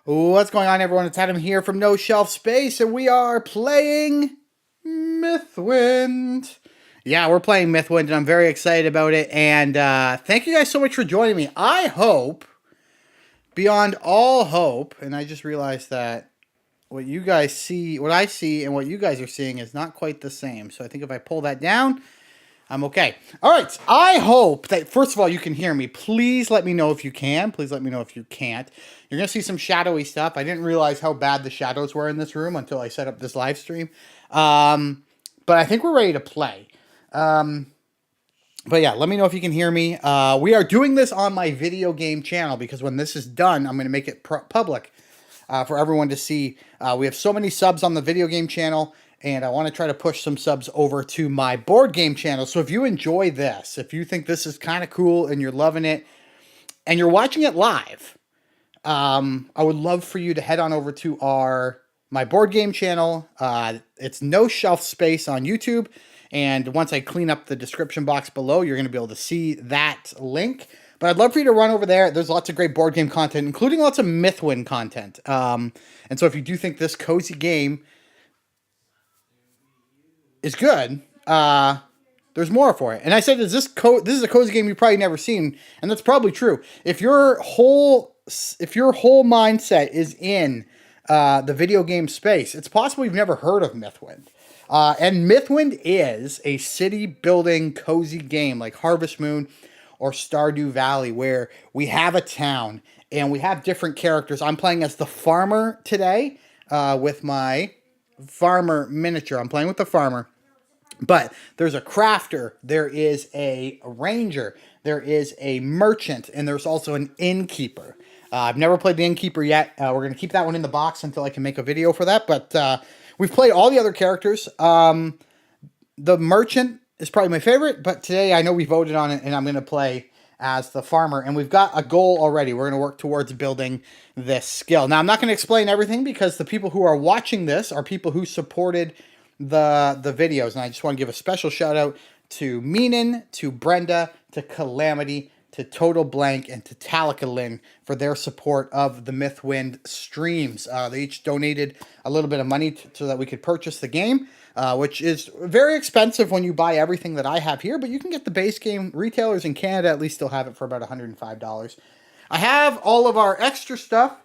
What's going on, everyone? It's Adam here from No Shelf Space, and we are playing Mythwind. Yeah, we're playing Mythwind, and I'm very excited about it. And thank you guys so much for joining me. I hope, beyond all hope, and I just realized that what you guys see, what I see, and what you guys are seeing is not quite the same. So I think if I pull that down, I'm okay. All right. I hope that, first of all, you can hear me. Please let me know if you can. Please let me know if you can't. You're going to see some shadowy stuff. I didn't realize how bad the shadows were in this room until I set up this live stream. But I think we're ready to play. But yeah, let me know if you can hear me. We are doing this on my video game channel because when this is done, I'm going to make it public for everyone to see. We have so many subs on the video game channel, and I want to try to push some subs over to my board game channel. So if you enjoy this, if you think this is kind of cool and you're loving it, and you're watching it live, I would love for you to head on over to my board game channel. It's No Shelf Space on YouTube. And once I clean up the description box below, you're going to be able to see that link. But I'd love for you to run over there. There's lots of great board game content, including lots of Mythwind content. And so if you do think this cozy game is good, there's more for it. And I said, this is a cozy game you've probably never seen, and that's probably true. If your whole mindset is in the video game space, it's possible you've never heard of Mythwind. And Mythwind is a city building cozy game like Harvest Moon or Stardew Valley, where we have a town and we have different characters. I'm playing as the farmer today with my farmer miniature. I'm playing with the farmer. But there's a crafter, there is a ranger, there is a merchant, and there's also an innkeeper. I've never played the innkeeper yet. We're going to keep that one in the box until I can make a video for that. But we've played all the other characters. The merchant is probably my favorite, but today I know we voted on it, and I'm going to play as the farmer. And we've got a goal already. We're going to work towards building this skill. Now, I'm not going to explain everything because the people who are watching this are people who supported the videos, and I just want to give a special shout out to Menin, to Brenda, to Calamity, to Total Blank, and to Talika for their support of the Mythwind streams. They each donated a little bit of money so that we could purchase the game, which is very expensive when you buy everything that I have here, but you can get the base game. Retailers in Canada at least still have it for about $105. I have all of our extra stuff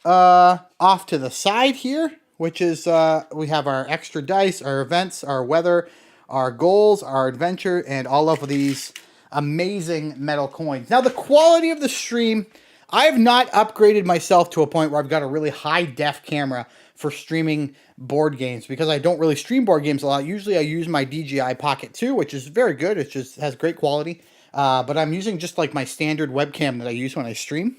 off to the side here, which is, we have our extra dice, our events, our weather, our goals, our adventure, and all of these amazing metal coins. Now, the quality of the stream, I have not upgraded myself to a point where I've got a really high-def camera for streaming board games, because I don't really stream board games a lot. Usually I use my DJI Pocket 2, which is very good. It just has great quality. But I'm using just like my standard webcam that I use when I stream.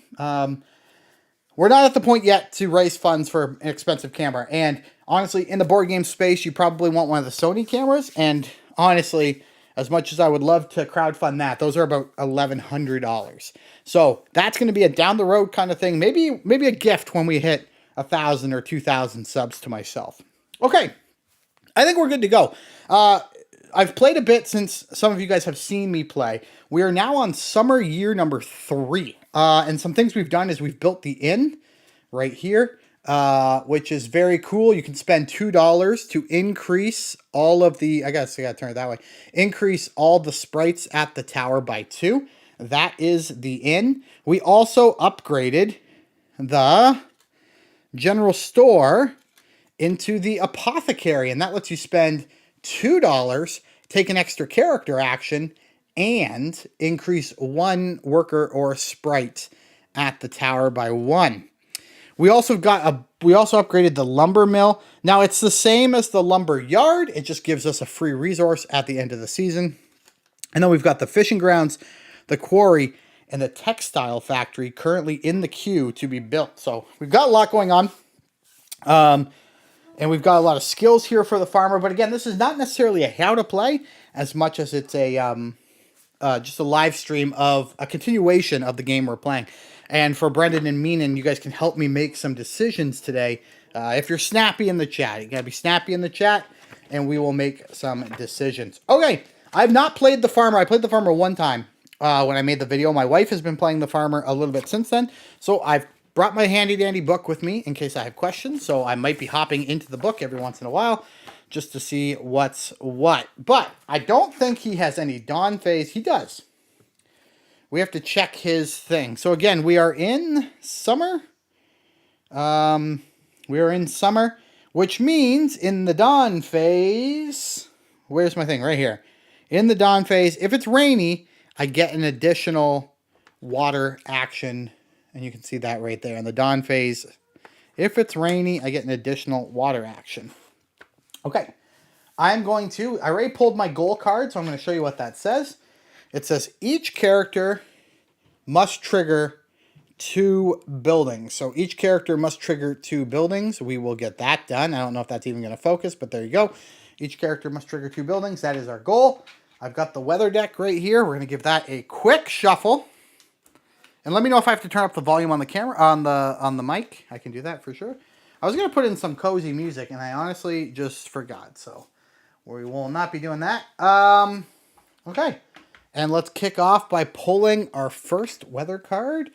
We're not at the point yet to raise funds for an expensive camera. And honestly, in the board game space, you probably want one of the Sony cameras. And honestly, as much as I would love to crowdfund that, those are about $1,100. So that's going to be a down the road kind of thing. Maybe a gift when we hit 1,000 or 2,000 subs to myself. Okay, I think we're good to go. I've played a bit since some of you guys have seen me play. We are now on summer year number 3. And some things we've done is we've built the inn right here, which is very cool. You can spend $2 to increase all of the, I gotta turn it that way, increase all the sprites at the tower by 2. That is the inn. We also upgraded the general store into the apothecary, and that lets you spend $2, take an extra character action, and increase 1 worker or sprite at the tower by 1. We also upgraded the lumber mill. Now it's the same as the lumber yard. It just gives us a free resource at the end of the season. And then we've got the fishing grounds, the quarry, and the textile factory currently in the queue to be built. So we've got a lot going on. And we've got a lot of skills here for the farmer. But again, this is not necessarily a how to play as much as it's a just a live stream of a continuation of the game we're playing. And for Brendan and Menin, you guys can help me make some decisions today. If you're snappy in the chat, you gotta be snappy in the chat, and we will make some decisions. Okay, I've not played the farmer. I played the farmer one time when I made the video. My wife has been playing the farmer a little bit since then, so I've brought my handy dandy book with me in case I have questions. So I might be hopping into the book every once in a while just to see what's what. But I don't think he has any dawn phase. He does. We have to check his thing. So again, we are in summer. We are in summer, which means in the dawn phase, where's my thing? Right here. In the dawn phase, if it's rainy, I get an additional water action. And you can see that right there. In the dawn phase, if it's rainy, I get an additional water action. Okay. I already pulled my goal card, so I'm going to show you what that says. It says each character must trigger 2 buildings. So each character must trigger 2 buildings. We will get that done. I don't know if that's even going to focus, but there you go. Each character must trigger 2 buildings. That is our goal. I've got the weather deck right here. We're going to give that a quick shuffle. And let me know if I have to turn up the volume on the camera, on the mic. I can do that for sure. I was going to put in some cozy music, and I honestly just forgot. So we will not be doing that. Okay. And let's kick off by pulling our first weather card.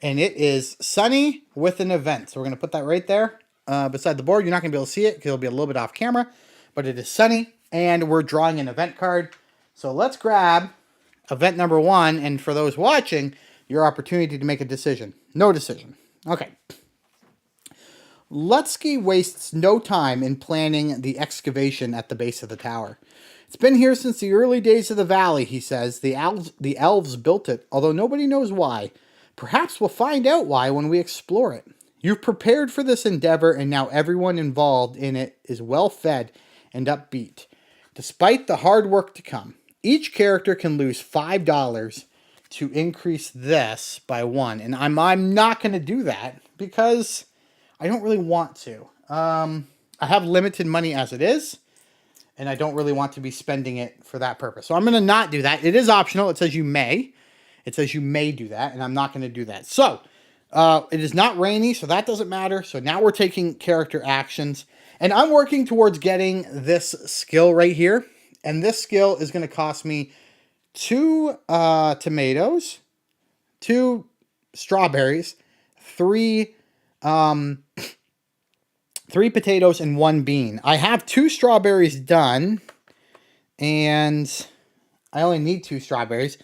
And it is sunny with an event. So we're going to put that right there beside the board. You're not going to be able to see it because it'll be a little bit off camera. But it is sunny. And we're drawing an event card. So let's grab event number 1. And for those watching, your opportunity to make a decision. No decision. Okay. Lutsky wastes no time in planning the excavation at the base of the tower. It's been here since the early days of the valley, he says. The elves built it, although nobody knows why. Perhaps we'll find out why when we explore it. You've prepared for this endeavor, and now everyone involved in it is well-fed and upbeat. Despite the hard work to come, each character can lose $5 to increase this by 1. And I'm not going to do that because I don't really want to. I have limited money as it is, and I don't really want to be spending it for that purpose. So I'm going to not do that. It is optional. It says you may. It says you may do that, and I'm not going to do that. So it is not rainy, so that doesn't matter. So now we're taking character actions, and I'm working towards getting this skill right here. And this skill is going to cost me 2 tomatoes, 2 strawberries, 3 potatoes, and 1 bean. I have 2 strawberries done, and I only need 2 strawberries.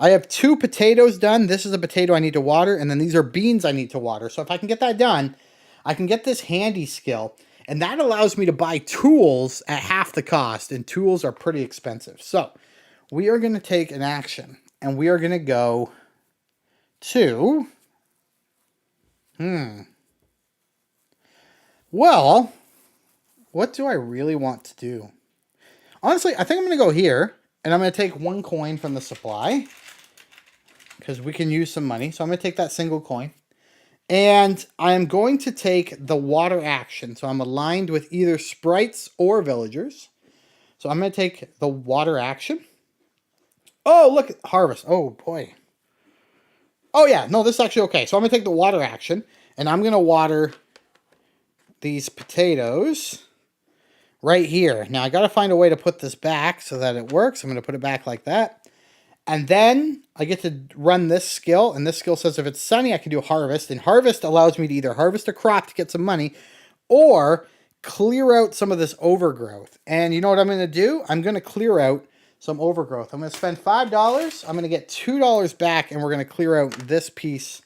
I have 2 potatoes done. This is a potato I need to water, and then these are beans I need to water. So if I can get that done, I can get this handy skill, and that allows me to buy tools at half the cost, and tools are pretty expensive. So we are going to take an action, and we are going to go to... Well, what do I really want to do? Honestly, I think I'm going to go here, and I'm going to take 1 coin from the supply, because we can use some money. So I'm going to take that single coin. And I'm going to take the water action. So I'm aligned with either sprites or villagers. So I'm going to take the water action. Oh, look, harvest. Oh, boy. Oh, yeah. No, this is actually okay. So I'm going to take the water action, and I'm going to water these potatoes right here. Now, I got to find a way to put this back so that it works. I'm going to put it back like that. And then I get to run this skill, and this skill says if it's sunny, I can do harvest. And harvest allows me to either harvest a crop to get some money or clear out some of this overgrowth. And you know what I'm going to do? I'm going to clear out some overgrowth. I'm going to spend $5. I'm going to get $2 back, and we're going to clear out this piece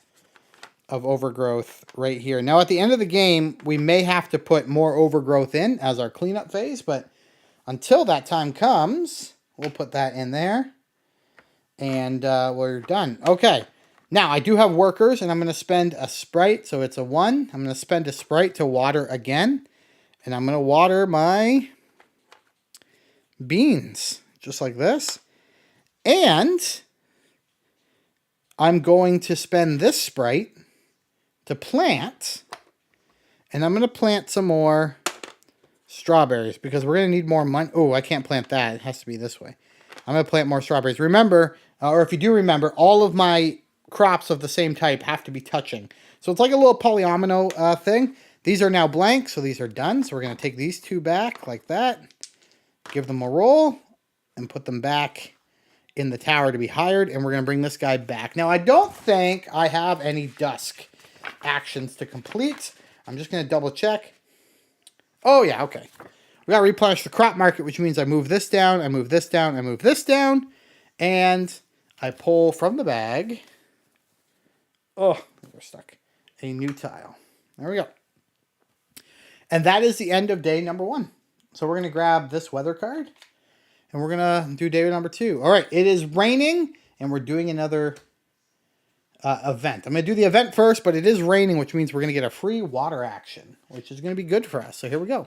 of overgrowth right here. Now, at the end of the game, we may have to put more overgrowth in as our cleanup phase, but until that time comes, we'll put that in there. And we're done. Okay. Now, I do have workers, and I'm going to spend a sprite, so it's a 1. I'm going to spend a sprite to water again. And I'm going to water my beans, just like this. And I'm going to spend this sprite to plant. And I'm going to plant some more strawberries, because we're going to need more money. Oh, I can't plant that. It has to be this way. I'm going to plant more strawberries. Remember, or if you do remember, all of my crops of the same type have to be touching. So it's like a little polyomino thing. These are now blank, so these are done. So we're going to take these 2 back like that, give them a roll, and put them back in the tower to be hired. And we're going to bring this guy back. Now, I don't think I have any dusk actions to complete. I'm just going to double check. Oh, yeah, okay. We got to replenish the crop market, which means I move this down, I move this down, I move this down, and I pull from the bag. Oh, we're stuck. A new tile. There we go. And that is the end of day number 1. So we're going to grab this weather card, and we're going to do day number 2. All right, it is raining, and we're doing another event. I'm going to do the event first, but it is raining, which means we're going to get a free water action, which is going to be good for us. So here we go.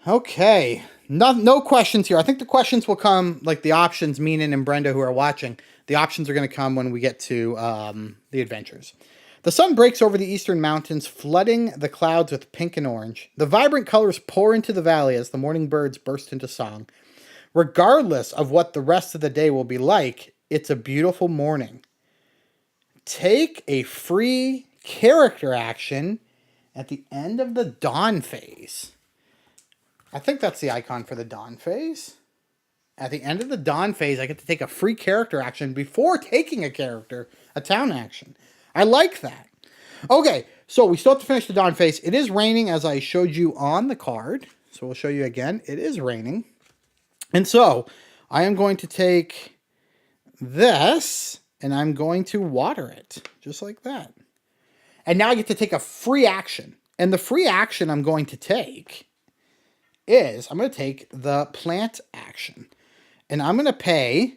Okay, no questions here. I think the questions will come, like the options, Menin and Brenda who are watching, the options are going to come when we get to the adventures. The sun breaks over the eastern mountains, flooding the clouds with pink and orange. The vibrant colors pour into the valley as the morning birds burst into song. Regardless of what the rest of the day will be like, it's a beautiful morning. Take a free character action at the end of the dawn phase. I think that's the icon for the dawn phase. At the end of the dawn phase, I get to take a free character action before taking a town action. I like that. Okay, so we still have to finish the dawn phase. It is raining, as I showed you on the card. So we'll show you again. It is raining. And so I am going to take this, and I'm going to water it, just like that. And now I get to take a free action. And the free action I'm going to take is, I'm going to take the plant action. And I'm going to pay...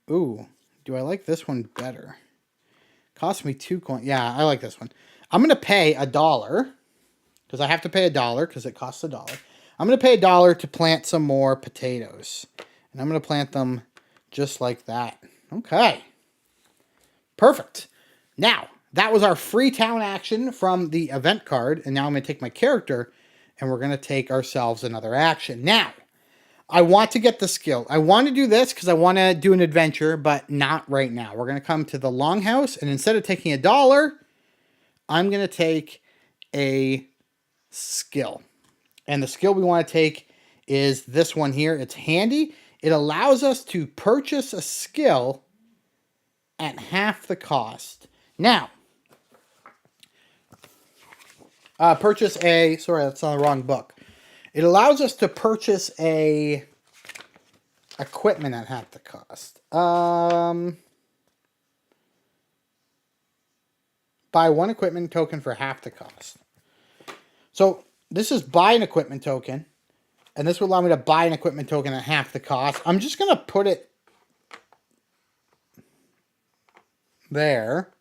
Ooh, do I like this one better? Cost me 2 coins. Yeah, I like this one. I'm going to pay $1, because I have to pay $1, because it costs $1. I'm going to pay $1 to plant some more potatoes. And I'm going to plant them just like that. Okay. Perfect. Now, that was our free town action from the event card. And now I'm going to take my character, and we're going to take ourselves another action. Now, I want to get the skill. I want to do this because I want to do an adventure, but not right now. We're going to come to the longhouse, and instead of taking $1, I'm going to take a skill. And the skill we want to take is this one here. It's handy. It allows us to purchase a skill at half the cost. Now, sorry, that's on the wrong book. It allows us to purchase a equipment at half the cost. Buy 1 equipment token for half the cost. So this is buy an equipment token, and this will allow me to buy an equipment token at half the cost. I'm just going to put it there,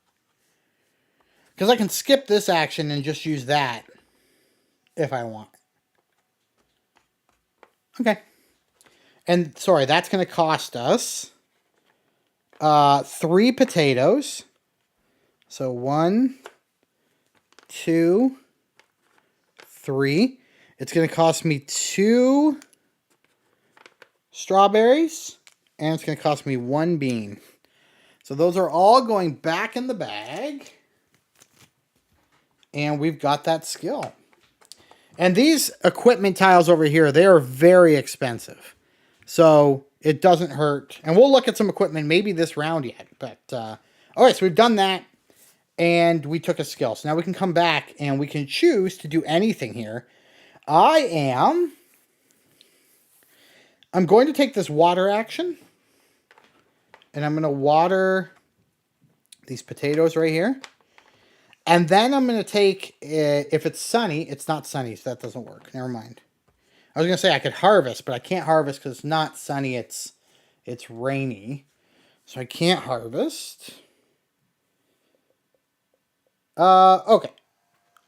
because I can skip this action and just use that if I want. Okay. And, sorry, that's going to cost us 3 potatoes. So, 1, 2, 3. It's going to cost me 2 strawberries. And it's going to cost me 1 bean. So, those are all going back in the bag. And we've got that skill. And these equipment tiles over here, they are very expensive. So it doesn't hurt. And we'll look at some equipment maybe this round yet. But, okay, so we've done that. And we took a skill. So now we can come back and we can choose to do anything here. I'm going to take this water action. And I'm going to water these potatoes right here. And then I'm going to take, if it's sunny, it's not sunny, so that doesn't work. Never mind. I was going to say I could harvest, but I can't harvest because it's not sunny, it's rainy. So I can't harvest. Okay.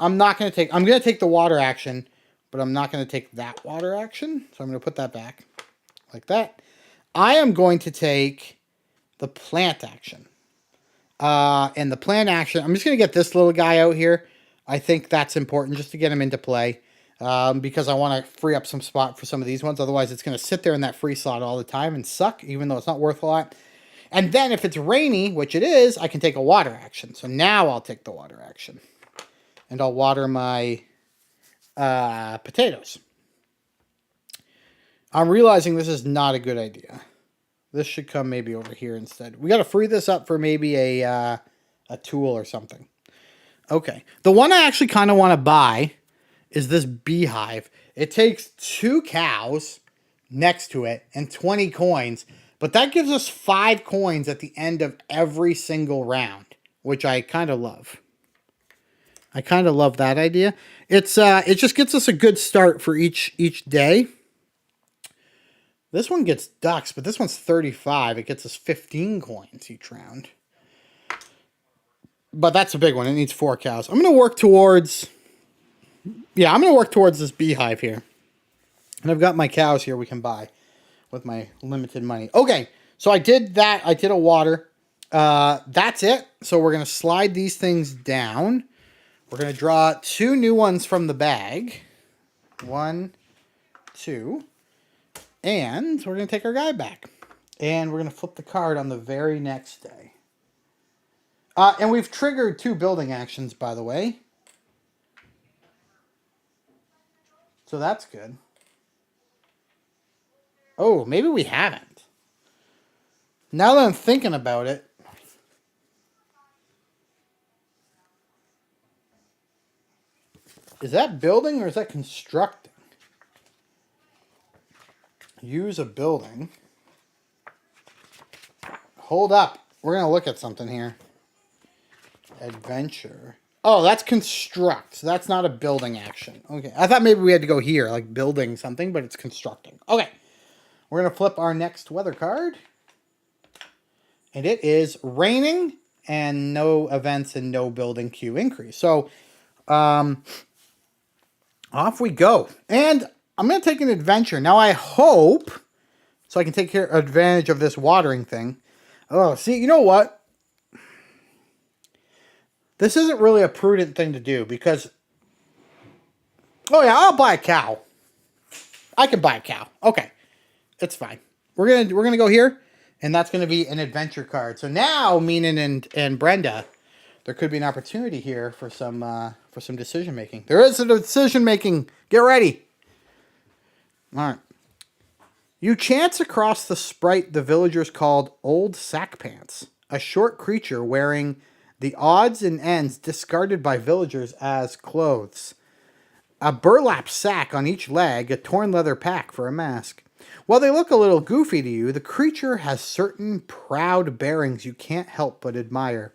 I'm going to take the water action, but I'm not going to take that water action. So I'm going to put that back like that. I am going to take the plant action. And the plant action, I'm just going to get this little guy out here. I think that's important just to get him into play. Because I want to free up some spot for some of these ones. Otherwise, it's going to sit there in that free slot all the time and suck, even though it's not worth a lot. And then if it's rainy, which it is, I can take a water action. So now I'll take the water action. And I'll water my potatoes. I'm realizing this is not a good idea. This should come maybe over here instead. We got to free this up for maybe a a tool or something. Okay. The one I actually kind of want to buy is this beehive. It takes 2 cows next to it and 20 coins, but that gives us 5 coins at the end of every single round, which I kind of love. I kind of love that idea. It just gets us a good start for each day. This one gets ducks, but this one's 35. It gets us 15 coins each round. But that's a big one. It needs 4 cows. I'm going to work towards... Yeah, I'm going to work towards this beehive here. And I've got my cows here we can buy with my limited money. Okay, so I did that. I did a water. That's it. So we're going to slide these things down. We're going to draw 2 new ones from the bag. 1, 2. And we're going to take our guy back. And we're going to flip the card on the very next day. And we've triggered 2 building actions, by the way. So that's good. Oh, maybe we haven't. Now that I'm thinking about it. Is that building or is that constructing? Use a building. Hold up. We're going to look at something here. Adventure. Oh, that's construct. So that's not a building action. Okay. I thought maybe we had to go here, like building something, but it's constructing. Okay. We're going to flip our next weather card. And it is raining and no events and no building queue increase. So, off we go. And I'm going to take an adventure. Now, I hope, so I can take advantage of this watering thing. Oh, see, you know what? This isn't really a prudent thing to do because... Oh, yeah, I'll buy a cow. I can buy a cow. Okay. It's fine. We're gonna go here, and that's going to be an adventure card. So now, Menin and Brenda, there could be an opportunity here for some decision-making. There is a decision-making. Get ready. All right. You chance across the sprite the villagers called Old Sack Pants, a short creature wearing the odds and ends discarded by villagers as clothes. A burlap sack on each leg, a torn leather pack for a mask. While they look a little goofy to you, the creature has certain proud bearings you can't help but admire.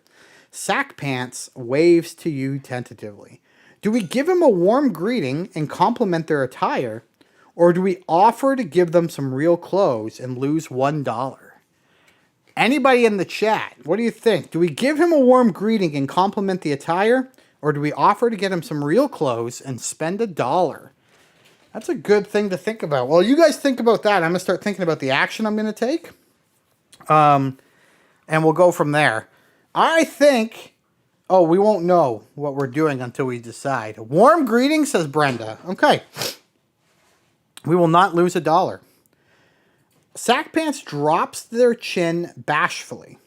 Sack Pants waves to you tentatively. Do we give him a warm greeting and compliment their attire, or do we offer to give them some real clothes and lose $1? Anybody in the chat, what do you think? Do we give him a warm greeting and compliment the attire, or do we offer to get him some real clothes and spend $1? That's a good thing to think about. Well, you guys think about that. I'm going to start thinking about the action I'm going to take. And we'll go from there. I think... Oh, we won't know what we're doing until we decide. Warm greeting, says Brenda. Okay. We will not lose $1. Sack Pants drops their chin bashfully.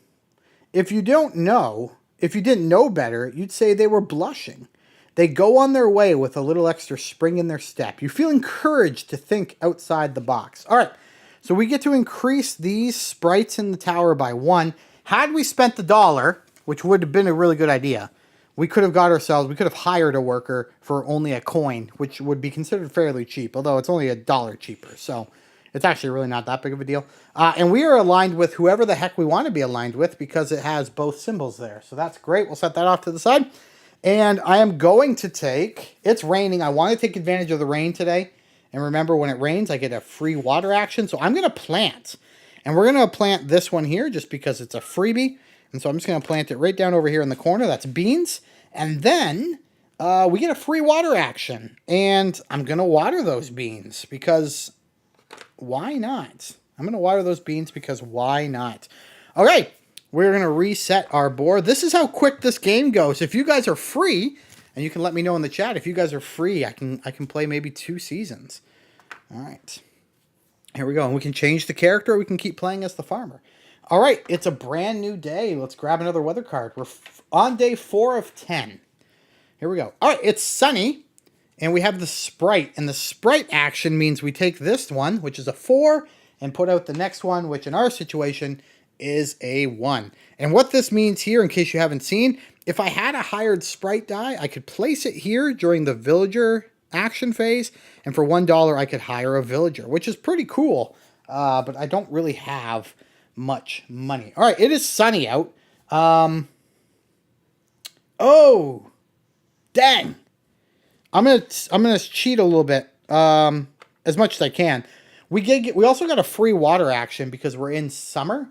If you didn't know better, you'd say they were blushing. They go on their way with a little extra spring in their step. You feel encouraged to think outside the box. All right, so we get to increase these sprites in the tower by 1. Had we spent $1, which would have been a really good idea, we could have hired a worker for only a coin, which would be considered fairly cheap, although it's only $1 cheaper. So it's actually really not that big of a deal. And we are aligned with whoever the heck we want to be aligned with because it has both symbols there. So that's great. We'll set that off to the side. And I am going to take... It's raining. I want to take advantage of the rain today. And remember, when it rains, I get a free water action. So I'm going to plant. And we're going to plant this one here just because it's a freebie. And so I'm just going to plant it right down over here in the corner. That's beans. And then we get a free water action. And I'm going to water those beans because... Why not? I'm going to water those beans because why not? Okay, we're going to reset our board. This is how quick this game goes. If you guys are free, and you can let me know in the chat, if you guys are free, I can play maybe 2 seasons. All right. Here we go. And we can change the character, or we can keep playing as the farmer. All right, it's a brand new day. Let's grab another weather card. We're on day 4 of 10. Here we go. All right, it's sunny. And we have the sprite, and the sprite action means we take this one, which is a 4, and put out the next one, which in our situation is a 1. And what this means here, in case you haven't seen, if I had a hired sprite die, I could place it here during the villager action phase, and for $1 I could hire a villager, which is pretty cool, but I don't really have much money. All right, it is sunny out. Oh, dang. I'm gonna cheat a little bit, as much as I can. We also got a free water action because we're in summer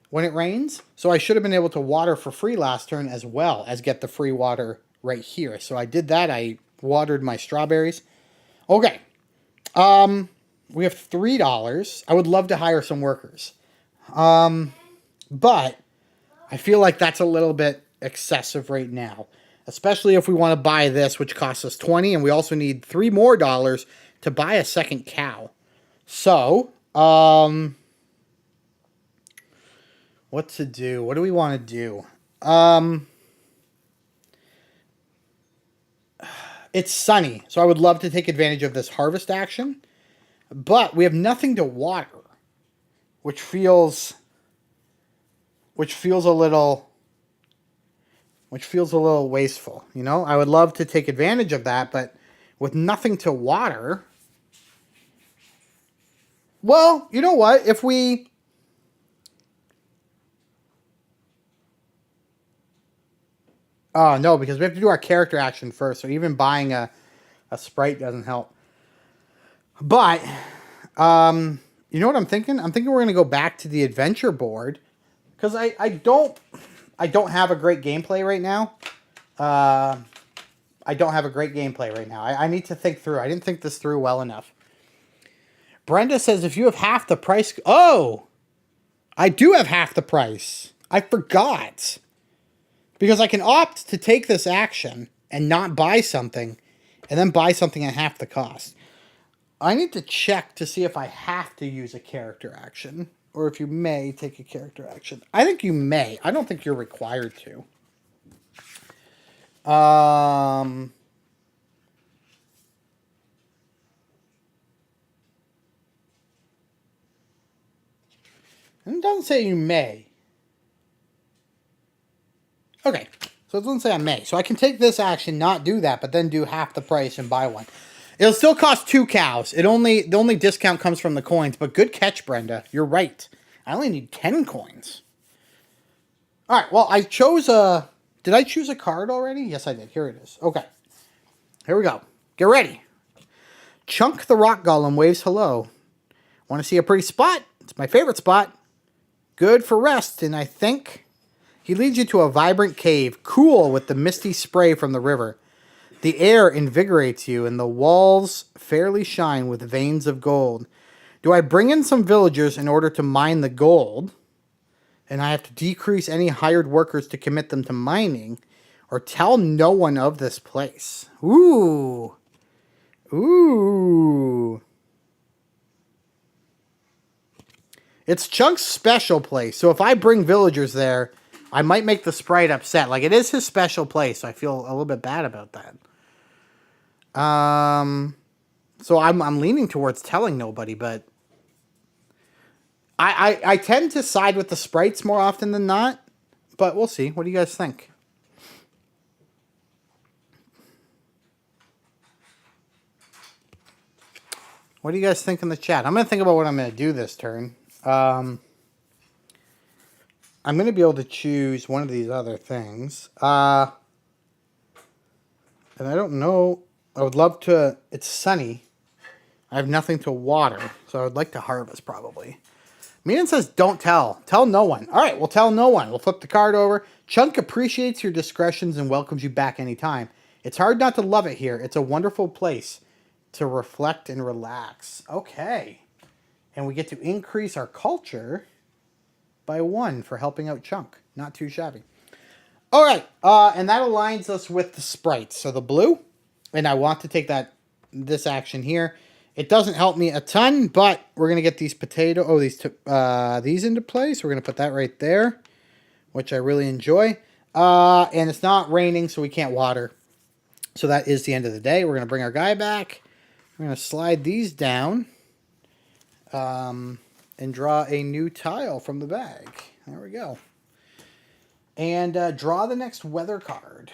when it rains. So I should have been able to water for free last turn as well as get the free water right here. So I did that. I watered my strawberries. Okay. We have $3. I would love to hire some workers. But I feel like that's a little bit excessive right now, especially if we want to buy this, which costs us 20, and we also need $3 more to buy a second cow. So, what to do? What do we want to do? It's sunny, so I would love to take advantage of this harvest action, but we have nothing to water, which feels a little wasteful, you know? I would love to take advantage of that, but with nothing to water. Well, you know what? If we... Oh, no, because we have to do our character action first, so even buying a sprite doesn't help. But, you know what I'm thinking? I'm thinking we're going to go back to the adventure board, because I don't have a great gameplay right now. I don't have a great gameplay right now. I need to think through. I didn't think this through well enough. Brenda says, if you have half the price... Oh! I do have half the price. I forgot. Because I can opt to take this action and not buy something, and then buy something at half the cost. I need to check to see if I have to use a character action, or if you may take a character action. I think you may. I don't think you're required to. It doesn't say you may. Okay, so it doesn't say I may. So I can take this action, not do that, but then do half the price and buy one. It'll still cost 2 cows. The only discount comes from the coins, but good catch, Brenda. You're right. I only need 10 coins. All right, well, I chose a... Did I choose a card already? Yes, I did. Here it is. Okay. Here we go. Get ready. Chunk the Rock Golem waves hello. Want to see a pretty spot? It's my favorite spot. Good for rest, and I think he leads you to a vibrant cave, cool with the misty spray from the river. The air invigorates you, and the walls fairly shine with veins of gold. Do I bring in some villagers in order to mine the gold? And I have to decrease any hired workers to commit them to mining, or tell no one of this place. Ooh. Ooh. It's Chunk's special place, so if I bring villagers there, I might make the sprite upset. Like, it is his special place, so I feel a little bit bad about that. So I'm leaning towards telling nobody, but I tend to side with the sprites more often than not, but we'll see. What do you guys think? What do you guys think in the chat? I'm going to think about what I'm going to do this turn. I'm going to be able to choose one of these other things. And I don't know. I would love to... It's sunny. I have nothing to water, so I would like to harvest probably. Menin says, don't tell. Tell no one. All right, we'll tell no one. We'll flip the card over. Chunk appreciates your discretions and welcomes you back anytime. It's hard not to love it here. It's a wonderful place to reflect and relax. Okay. And we get to increase our culture by 1 for helping out Chunk. Not too shabby. All right, and that aligns us with the sprites. So the blue, and I want to take this action here. It doesn't help me a ton, but we're going to get these these into place. We're going to put that right there, which I really enjoy. And it's not raining, so we can't water. So that is the end of the day. We're going to bring our guy back. We're going to slide these down and draw a new tile from the bag. There we go. And draw the next weather card.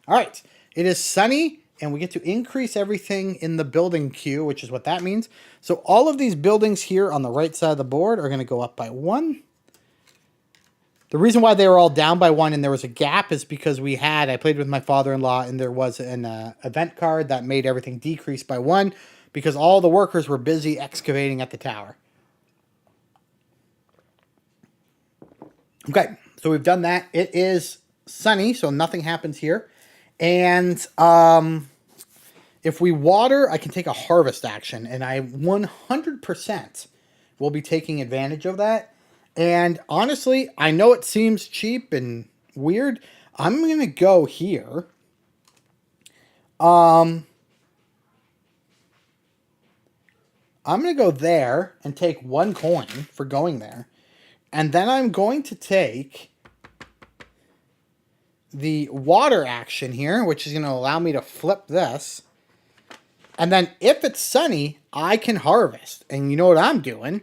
All right. It is sunny, and we get to increase everything in the building queue, which is what that means. So all of these buildings here on the right side of the board are going to go up by 1. The reason why they were all down by 1 and there was a gap is because I played with my father-in-law, and there was an event card that made everything decrease by 1 because all the workers were busy excavating at the tower. Okay, so we've done that. It is sunny, so nothing happens here. And if we water, I can take a harvest action, and I 100% will be taking advantage of that. And honestly, I know it seems cheap and weird. I'm going to go here. I'm going to go there and take 1 coin for going there. And then I'm going to take the water action here, which is going to allow me to flip this. And then if it's sunny, I can harvest. And you know what I'm doing?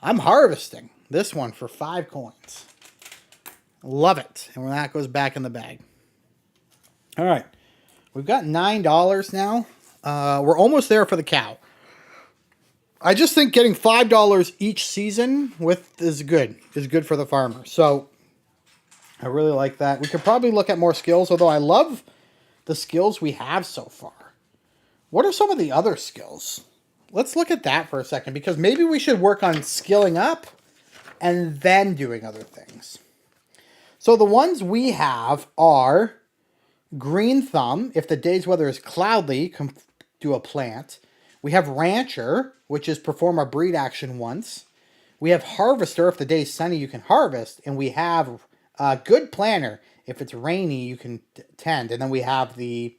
I'm harvesting this one for 5 coins. Love it. And that goes back in the bag. All right. We've got $9 now. We're almost there for the cow. I just think getting $5 each season is good for the farmer. So I really like that. We could probably look at more skills, although I love the skills we have so far. What are some of the other skills? Let's look at that for a second, because maybe we should work on skilling up and then doing other things. So the ones we have are Green Thumb. If the day's weather is cloudy, do a plant. We have Rancher, which is perform a breed action once. We have Harvester. If the day's sunny, you can harvest. And we have Good Planner. If it's rainy, you can tend. And then we have the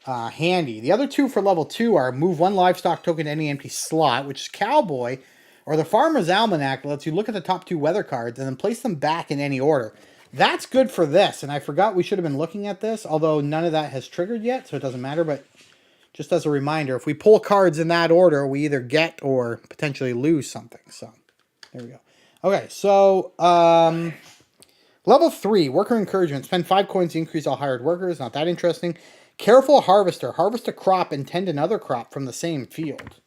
Handy. The other 2 for level 2 are move 1 livestock token to any empty slot, which is Cowboy, or the Farmer's Almanac lets you look at the top 2 weather cards and then place them back in any order. That's good for this, and I forgot we should have been looking at this, although none of that has triggered yet, so it doesn't matter, but just as a reminder, if we pull cards in that order, we either get or potentially lose something. So, there we go. Okay, so, level 3, Worker Encouragement. Spend 5 coins to increase all hired workers. Not that interesting. Careful Harvester. Harvest a crop and tend another crop from the same field.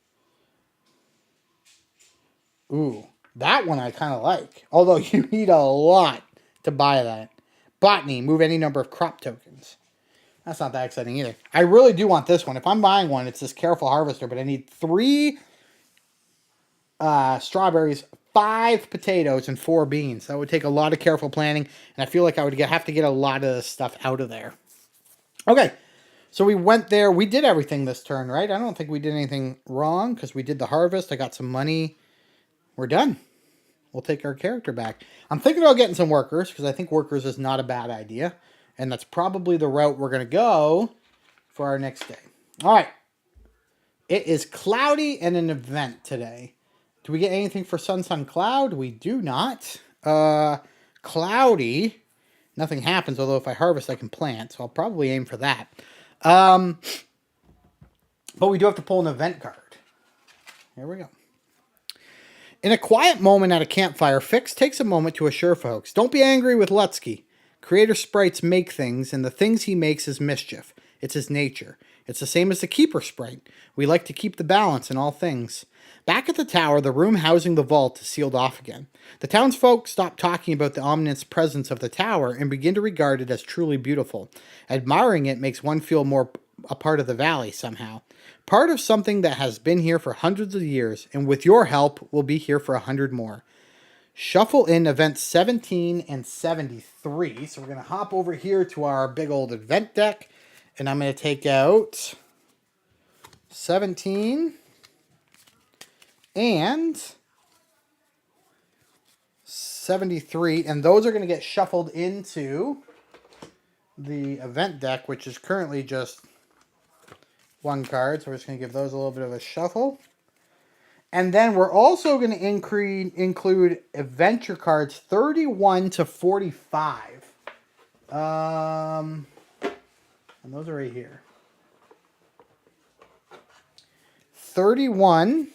Ooh, that one I kind of like. Although you need a lot to buy that. Botany. Move any number of crop tokens. That's not that exciting either. I really do want this one. If I'm buying one, it's this Careful Harvester, but I need 3 strawberries, 5 potatoes, and 4 beans. That would take a lot of careful planning, and I feel like I would have to get a lot of this stuff out of there. Okay, so we went there. We did everything this turn, right? I don't think we did anything wrong because we did the harvest. I got some money. We're done. We'll take our character back. I'm thinking about getting some workers because I think workers is not a bad idea. And that's probably the route we're going to go for our next day. All right. It is cloudy and an event today. Do we get anything for Sun Cloud? We do not. Cloudy. Nothing happens, although if I harvest, I can plant. So I'll probably aim for that. But we do have to pull an event card. Here we go. In a quiet moment at a campfire, Fix takes a moment to assure folks, don't be angry with Lutsky. Creator sprites make things, and the things he makes is mischief. It's his nature. It's the same as the Keeper sprite. We like to keep the balance in all things. Back at the tower, the room housing the vault is sealed off again. The townsfolk stop talking about the ominous presence of the tower and begin to regard it as truly beautiful. Admiring it makes one feel more a part of the valley somehow. Part of something that has been here for hundreds of years, and with your help, will be here for 100 more. Shuffle in events 17 and 73. So we're going to hop over here to our big old event deck, and I'm going to take out 17 and 73, and those are going to get shuffled into the event deck, which is currently just 1 card, so we're just going to give those a little bit of a shuffle. And then we're also going to include adventure cards 31 to 45. And those are right here. 31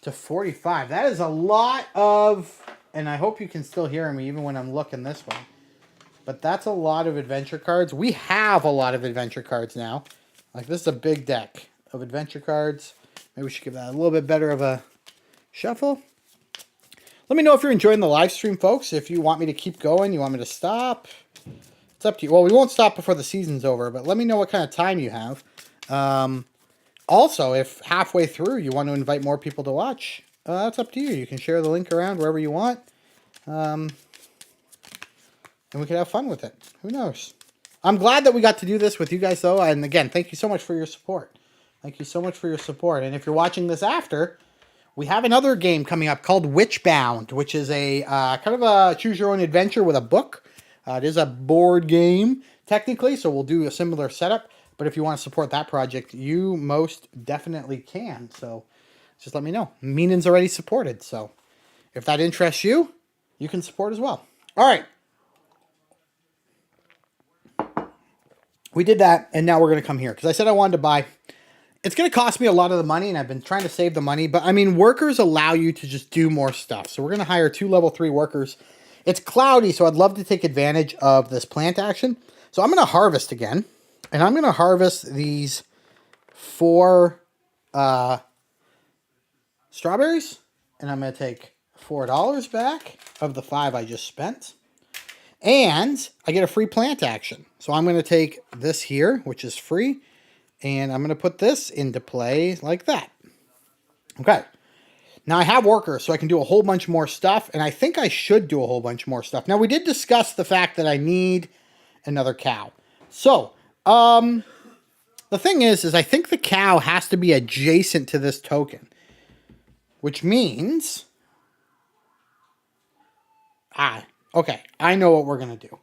to 45. That is a lot of And I hope you can still hear me even when I'm looking this way. But that's a lot of adventure cards. We have a lot of adventure cards now. Like, this is a big deck of adventure cards. Maybe we should give that a little bit better of a shuffle. Let me know if you're enjoying the live stream, folks. If you want me to keep going, you want me to stop. It's up to you. Well, we won't stop before the season's over, but let me know what kind of time you have. Also, if halfway through you want to invite more people to watch, that's up to you. You can share the link around wherever you want. And we can have fun with it. Who knows? I'm glad that we got to do this with you guys, though. And again, thank you so much for your support. Thank you so much for your support. And if you're watching this after, we have another game coming up called Witchbound, which is a kind of a choose-your-own-adventure with a book. It is a board game, technically, so we'll do a similar setup. But if you want to support that project, you most definitely can. So just let me know. Menin's already supported, so if that interests you, you can support as well. All right. We did that, and now we're going to come here. Because I said I wanted to buy. It's going to cost me a lot of the money, and I've been trying to save the money. But, I mean, workers allow you to just do more stuff. So we're going to hire 2 level 3 workers. It's cloudy, so I'd love to take advantage of this plant action. So I'm going to harvest again. And I'm going to harvest these 4 strawberries. And I'm going to take $4 back of the 5 I just spent. And I get a free plant action. So I'm going to take this here, which is free. And I'm going to put this into play like that. Okay. Now I have workers, so I can do a whole bunch more stuff. And I think I should do a whole bunch more stuff. Now we did discuss the fact that I need another cow. So, the thing is I think the cow has to be adjacent to this token. Which means... okay. I know what we're going to do.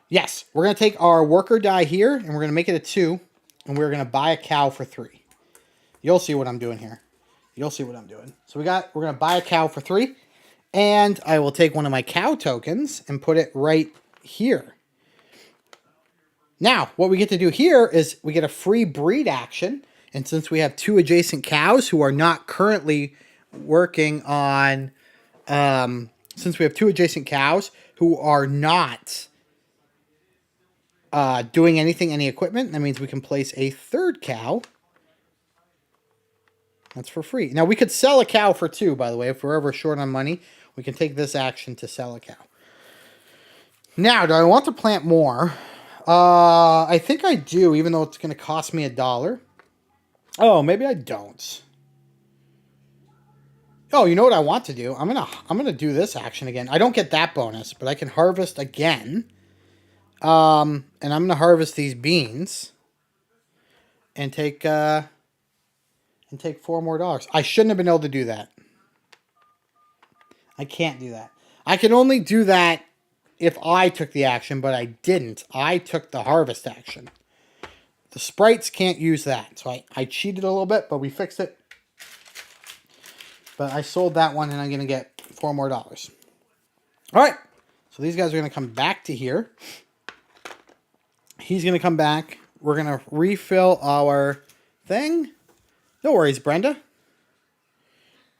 Yes, we're going to take our worker die here, and we're going to make it a 2. And we're going to buy a cow for 3. You'll see what I'm doing here. You'll see what I'm doing. So we're going to buy a cow for 3. And I will take one of my cow tokens and put it right here. Now, what we get to do here is we get a free breed action. And since we have 2 adjacent cows who are not currently working on... since we have 2 adjacent cows who are not... doing any equipment, that means we can place a 3rd cow. That's for free. Now, we could sell a cow for 2, by the way. If we're ever short on money, we can take this action to sell a cow. Now, do I want to plant more? I think I do, even though it's going to cost me $1. Oh, maybe I don't. Oh, you know what I want to do? I'm gonna do this action again. I don't get that bonus, but I can harvest again. And I'm going to harvest these beans and take 4 more dollars. I shouldn't have been able to do that. I can't do that. I can only do that if I took the action, but I didn't. I took the harvest action. The sprites can't use that. So I cheated a little bit, but we fixed it. But I sold that one and I'm going to get 4 more dollars. All right. So these guys are going to come back to here. He's going to come back. We're going to refill our thing. No worries, Brenda.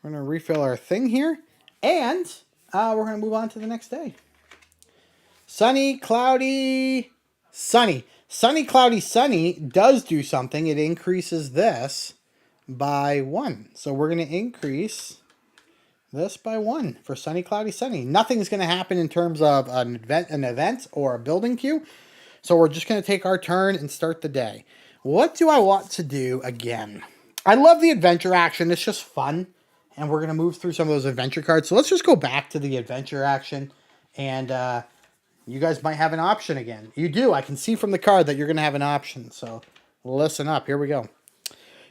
We're going to refill our thing here. And we're going to move on to the next day. Sunny, cloudy, sunny. Sunny, cloudy, sunny does do something. It increases this by 1. So we're going to increase this by 1 for sunny, cloudy, sunny. Nothing's going to happen in terms of an event or a building queue. So we're just going to take our turn and start the day. What do I want to do again? I love the adventure action. It's just fun. And we're going to move through some of those adventure cards. So let's just go back to the adventure action. And you guys might have an option again. You do. I can see from the card that you're going to have an option. So listen up. Here we go.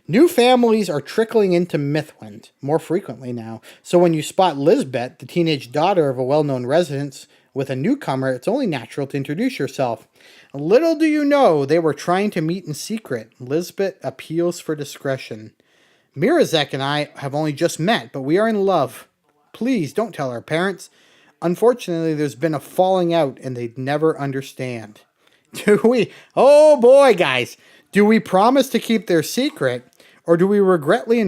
New families are trickling into Mythwind more frequently now. So when you spot Lisbeth, the teenage daughter of a well-known resident, with a newcomer, it's only natural to introduce yourself. Little do you know, they were trying to meet in secret. Lisbeth appeals for discretion. Mirazek and I have only just met, but we are in love. Please don't tell our parents. Unfortunately, there's been a falling out and they'd never understand. Do we? Oh boy, guys. Do we promise to keep their secret? Or do we regretfully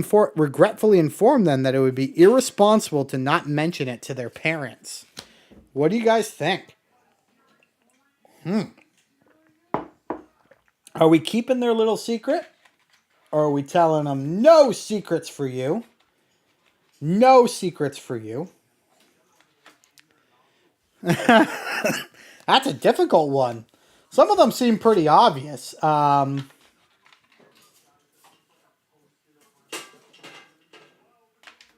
inform them that it would be irresponsible to not mention it to their parents? What do you guys think? Are we keeping their little secret? Or are we telling them, no secrets for you? No secrets for you. That's a difficult one. Some of them seem pretty obvious.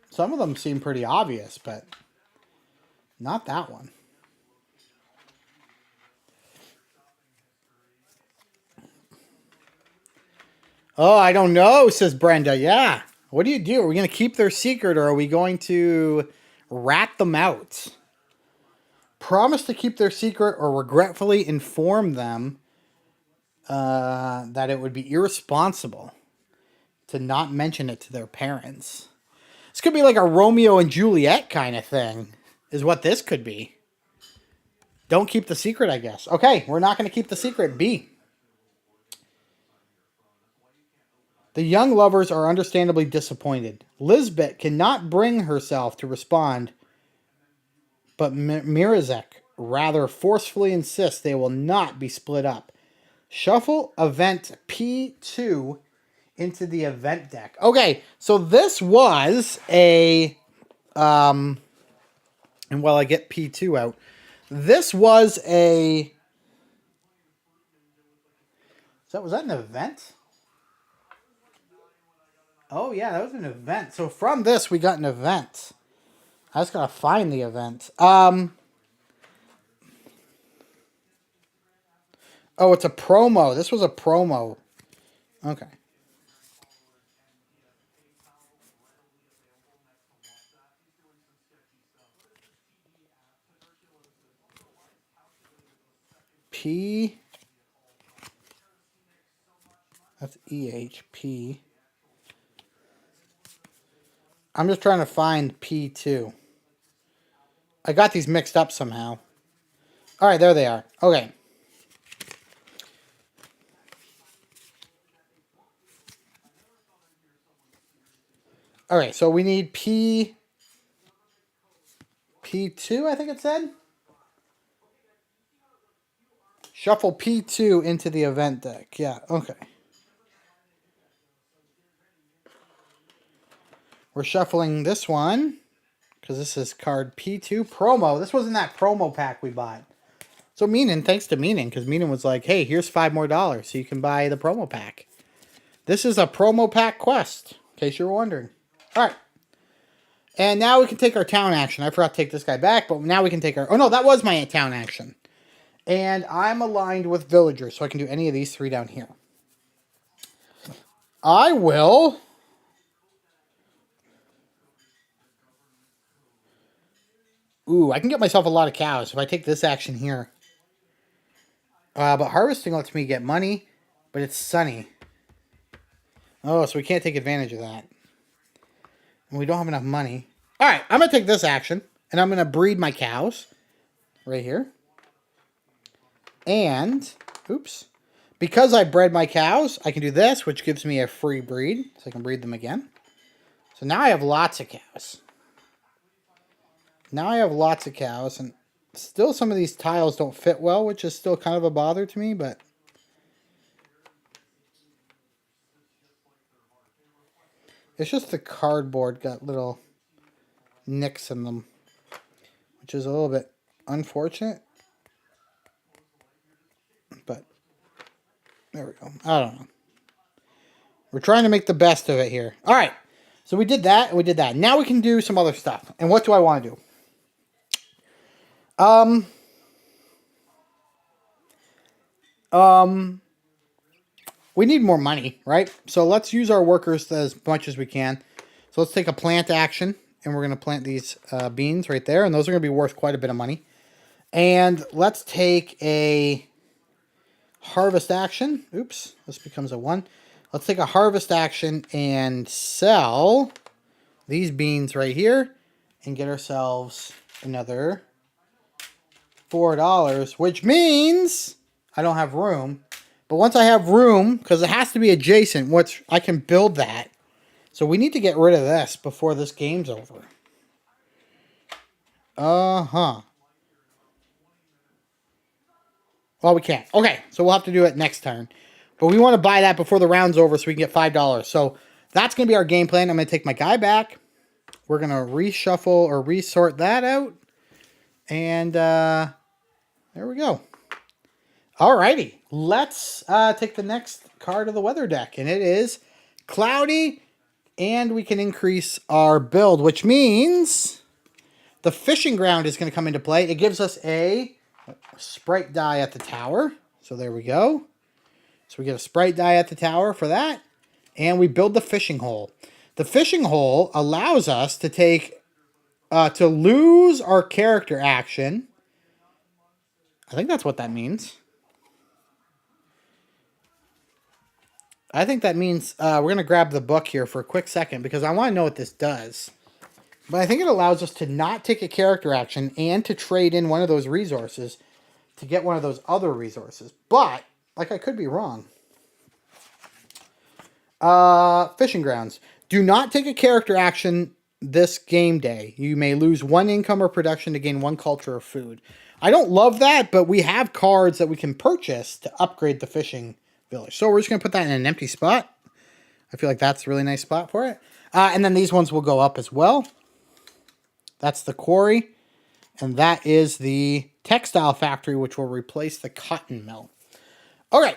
Some of them seem pretty obvious, but not that one. Oh, I don't know, says Brenda. Yeah. What do you do? Are we going to keep their secret or are we going to rat them out? Promise to keep their secret or regretfully inform them that it would be irresponsible to not mention it to their parents. This could be like a Romeo and Juliet kind of thing, is what this could be. Don't keep the secret, I guess. Okay, we're not going to keep the secret. B. The young lovers are understandably disappointed. Lisbeth cannot bring herself to respond, but Mirazek rather forcefully insists they will not be split up. Shuffle event P2 into the event deck. Okay, so this was a... and while I get P2 out, this was a... Was that an event? Oh, yeah, that was an event. So from this, we got an event. I just gotta find the event. Oh, it's a promo. This was a promo. Okay. P. That's EHP. I'm just trying to find P2. I got these mixed up somehow. All right, there they are. Okay. All right, so we need P2, I think it said. Shuffle P2 into the event deck. Yeah, okay. We're shuffling this one because this is card P2 promo. This wasn't that promo pack we bought. So Menin, thanks to Menin, because Menin was like, hey, here's $5 more so you can buy the promo pack. This is a promo pack quest, in case you're wondering. All right. And now we can take our town action. I forgot to take this guy back, but now we can take our... Oh, no, that was my town action. And I'm aligned with villagers, so I can do any of these three down here. I will... Ooh, I can get myself a lot of cows if I take this action here. But harvesting lets me get money, but it's sunny. Oh, so we can't take advantage of that. And we don't have enough money. All right, I'm going to take this action, and I'm going to breed my cows right here. And, oops, because I bred my cows, I can do this, which gives me a free breed, so I can breed them again. So now I have lots of cows. Now I have lots of cows, and still some of these tiles don't fit well, which is still kind of a bother to me, but... It's just the cardboard got little nicks in them, which is a little bit unfortunate. But, there we go. I don't know. We're trying to make the best of it here. All right. So we did that, and we did that. Now we can do some other stuff. And what do I want to do? We need more money, right? So let's use our workers as much as we can. So let's take a plant action, and we're going to plant these beans right there, and those are going to be worth quite a bit of money. And let's take a harvest action. Oops, this becomes a 1. Let's take a harvest action and sell these beans right here and get ourselves another $4, which means I don't have room But once I have room, because it has to be adjacent, which I can build that. So we need to get rid of this before this game's over. Uh-huh. Well, we can't. Okay, so we'll have to do it next turn. But we want to buy that before the round's over so we can get $5. So that's going to be our game plan. I'm going to take my guy back. We're going to reshuffle or resort that out. And there we go. Alrighty. Let's take the next card of the weather deck. And it is Cloudy. And we can increase our build, which means the fishing ground is going to come into play. It gives us a sprite die at the tower. So there we go. So we get a sprite die at the tower for that. And we build the fishing hole. The fishing hole allows us to take, to lose our character action. I think that's what that means. I think that means we're going to grab the book here for a quick second because I want to know what this does. But I think it allows us to not take a character action and to trade in one of those resources to get one of those other resources. But, like, I could be wrong. Fishing grounds. Do not take a character action this game day. You may lose 1 income or production to gain 1 culture or food. I don't love that, but we have cards that we can purchase to upgrade the fishing village. So we're just going to put that in an empty spot. I feel like that's a really nice spot for it. And then these ones will go up as well. That's the quarry. And that is the textile factory, which will replace the cotton mill. Okay.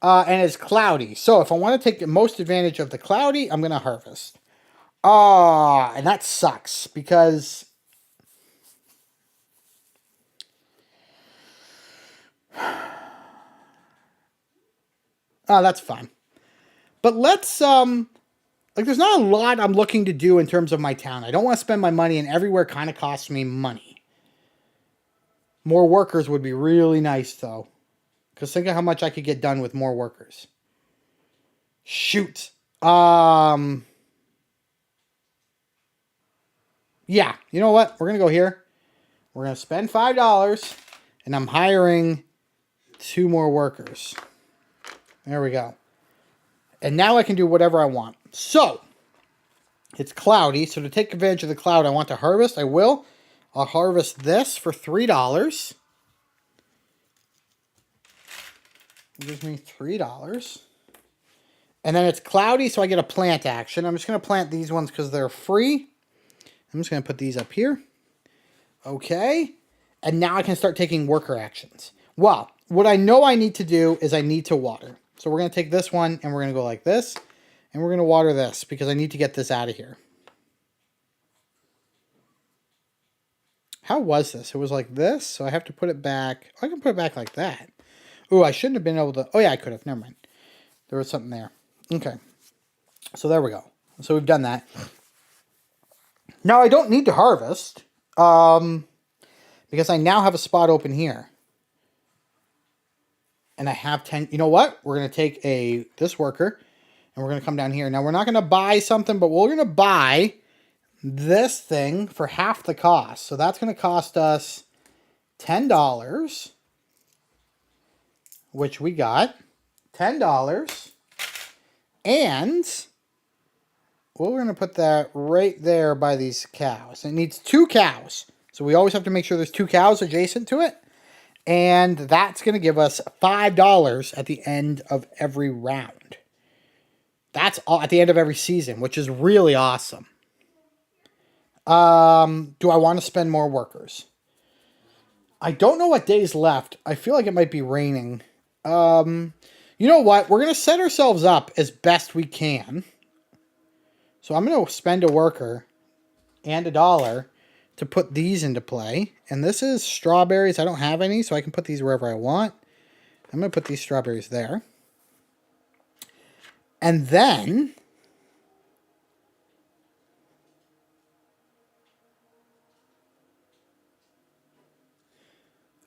And it's cloudy. So if I want to take the most advantage of the cloudy, I'm going to harvest. And that sucks because that's fine. But let's, like, there's not a lot I'm looking to do in terms of my town. I don't want to spend my money, and everywhere kind of costs me money. More workers would be really nice, though. Because think of how much I could get done with more workers. Shoot. Yeah, you know what? We're going to go here. We're going to spend $5, and I'm hiring 2 more workers. There we go. And now I can do whatever I want. So, it's cloudy. So to take advantage of the cloud, I want to harvest. I will. I'll harvest this for $3. It gives me $3. And then it's cloudy, so I get a plant action. I'm just going to plant these ones because they're free. I'm just going to put these up here. Okay. And now I can start taking worker actions. Well, what I know I need to do is I need to water. So we're going to take this one and we're going to go like this. And we're going to water this because I need to get this out of here. How was this? It was like this. So I have to put it back. I can put it back like that. Ooh, I shouldn't have been able to. Oh, yeah, I could have. Never mind. There was something there. Okay. So there we go. So we've done that. Now I don't need to harvest. Because I now have a spot open here. And I have 10. You know what? We're going to take this worker. And we're going to come down here. Now we're not going to buy something. But we're going to buy this thing for half the cost. So that's going to cost us $10. Which we got. $10. And we're going to put that right there by these cows. It needs 2 cows. So we always have to make sure there's 2 cows adjacent to it. And that's going to give us $5 at the end of every round. That's all at the end of every season, which is really awesome. Do I want to spend more workers? I don't know what days left. I feel like it might be raining. You know what? We're going to set ourselves up as best we can. So I'm going to spend a worker and $1 to put these into play. And this is strawberries. I don't have any, so I can put these wherever I want. I'm going to put these strawberries there. And then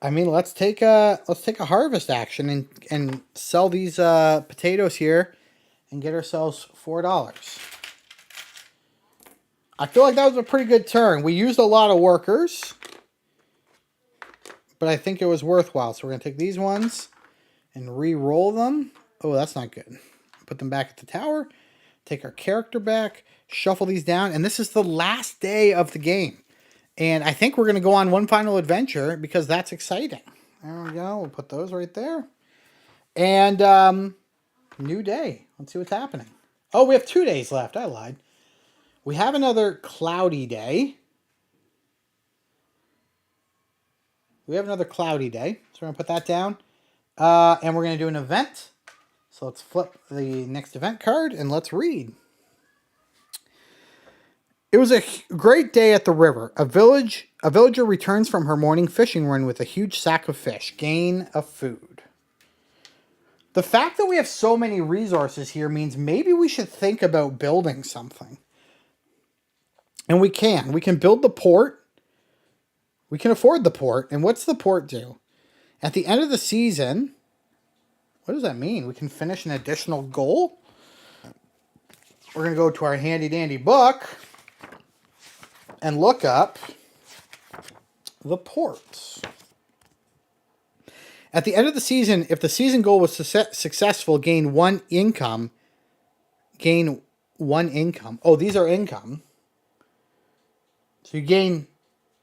I mean, let's take a harvest action and sell these potatoes here and get ourselves $4. I feel like that was a pretty good turn. We used a lot of workers, but I think it was worthwhile. So we're going to take these ones and re-roll them. Oh, that's not good. Put them back at the tower. Take our character back. Shuffle these down. And this is the last day of the game. And I think we're going to go on one final adventure because that's exciting. There we go. We'll put those right there. And new day. Let's see what's happening. Oh, we have 2 days left. I lied. We have another cloudy day. So we're going to put that down. And we're going to do an event. So let's flip the next event card and let's read. It was a great day at the river. A villager returns from her morning fishing run with a huge sack of fish. Gain of food. The fact that we have so many resources here means maybe we should think about building something. And we can. We can build the port. We can afford the port. And what's the port do? At the end of the season, what does that mean? We can finish an additional goal? We're going to go to our handy dandy book and look up the ports. At the end of the season, if the season goal was successful, gain 1 income. Gain 1 income. Oh, these are income. So you gain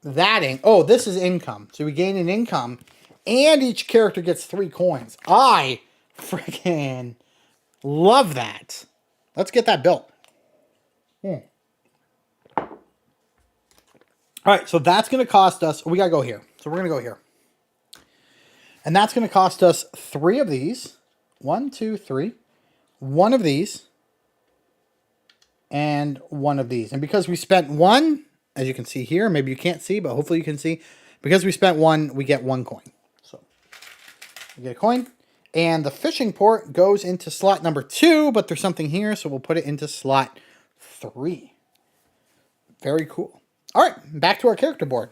that oh, this is income. So we gain an income, and each character gets 3 coins. I freaking love that. Let's get that built. All right, so that's going to cost us... We got to go here. So we're going to go here. And that's going to cost us 3 of these. 1, 2, 3. 1 of these. And 1 of these. And because we spent 1, as you can see here, maybe you can't see, but hopefully you can see. Because we spent 1, we get 1 coin. So we get a coin. And the fishing port goes into slot number 2, but there's something here, so we'll put it into slot 3. Very cool. All right, back to our character board.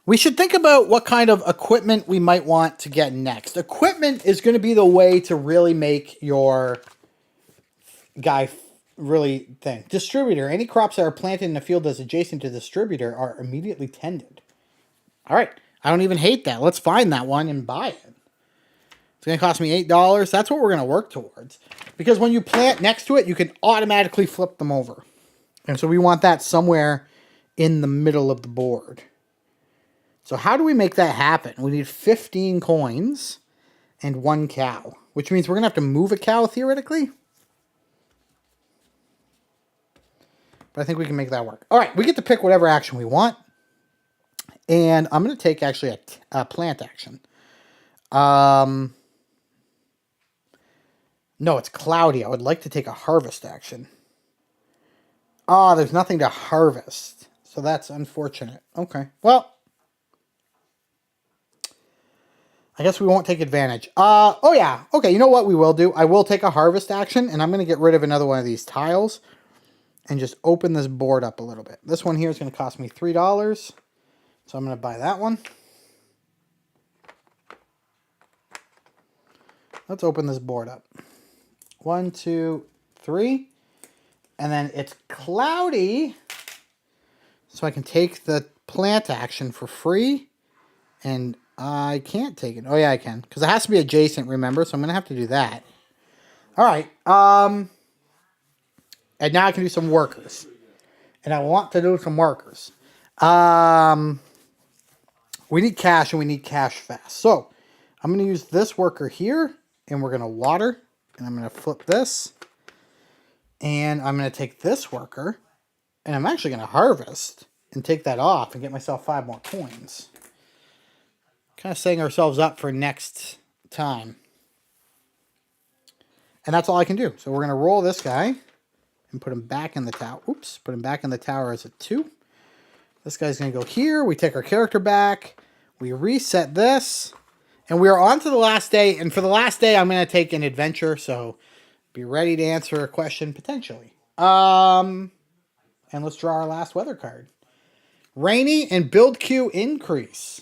We should think about what kind of equipment we might want to get next. Equipment is going to be the way to really make your guy really thin. Distributor. Any crops that are planted in a field that's adjacent to the distributor are immediately tended. All right, I don't even hate that. Let's find that one and buy it. It's going to cost me $8. That's what we're going to work towards. Because when you plant next to it, you can automatically flip them over. And so we want that somewhere in the middle of the board. So how do we make that happen? We need 15 coins and 1 cow, which means we're going to have to move a cow theoretically. But I think we can make that work. All right, we get to pick whatever action we want. And I'm going to take actually a plant action. No, it's cloudy. I would like to take a harvest action. Oh, there's nothing to harvest. So that's unfortunate. Okay. Well, I guess we won't take advantage. Oh yeah. Okay, you know what we will do? I will take a harvest action, and I'm going to get rid of another one of these tiles and just open this board up a little bit. This one here is going to cost me $3. So I'm going to buy that one. Let's open this board up. 1, 2, 3. And then it's cloudy, so I can take the plant action for free. And I can't take it. Oh, yeah, I can. Because it has to be adjacent, remember? So I'm going to have to do that. All right. And now I can do some workers. And I want to do some workers. We need cash, and we need cash fast. So I'm going to use this worker here, and we're going to water. And I'm going to flip this. And I'm going to take this worker, and I'm actually going to harvest and take that off and get myself 5 more coins. Kind of setting ourselves up for next time. And that's all I can do. So we're going to roll this guy and put him back in the tower. Oops, put him back in the tower as a 2. This guy's going to go here. We take our character back. We reset this. And we are on to the last day. And for the last day, I'm going to take an adventure, so... be ready to answer a question, potentially. And let's draw our last weather card. Rainy and build queue increase.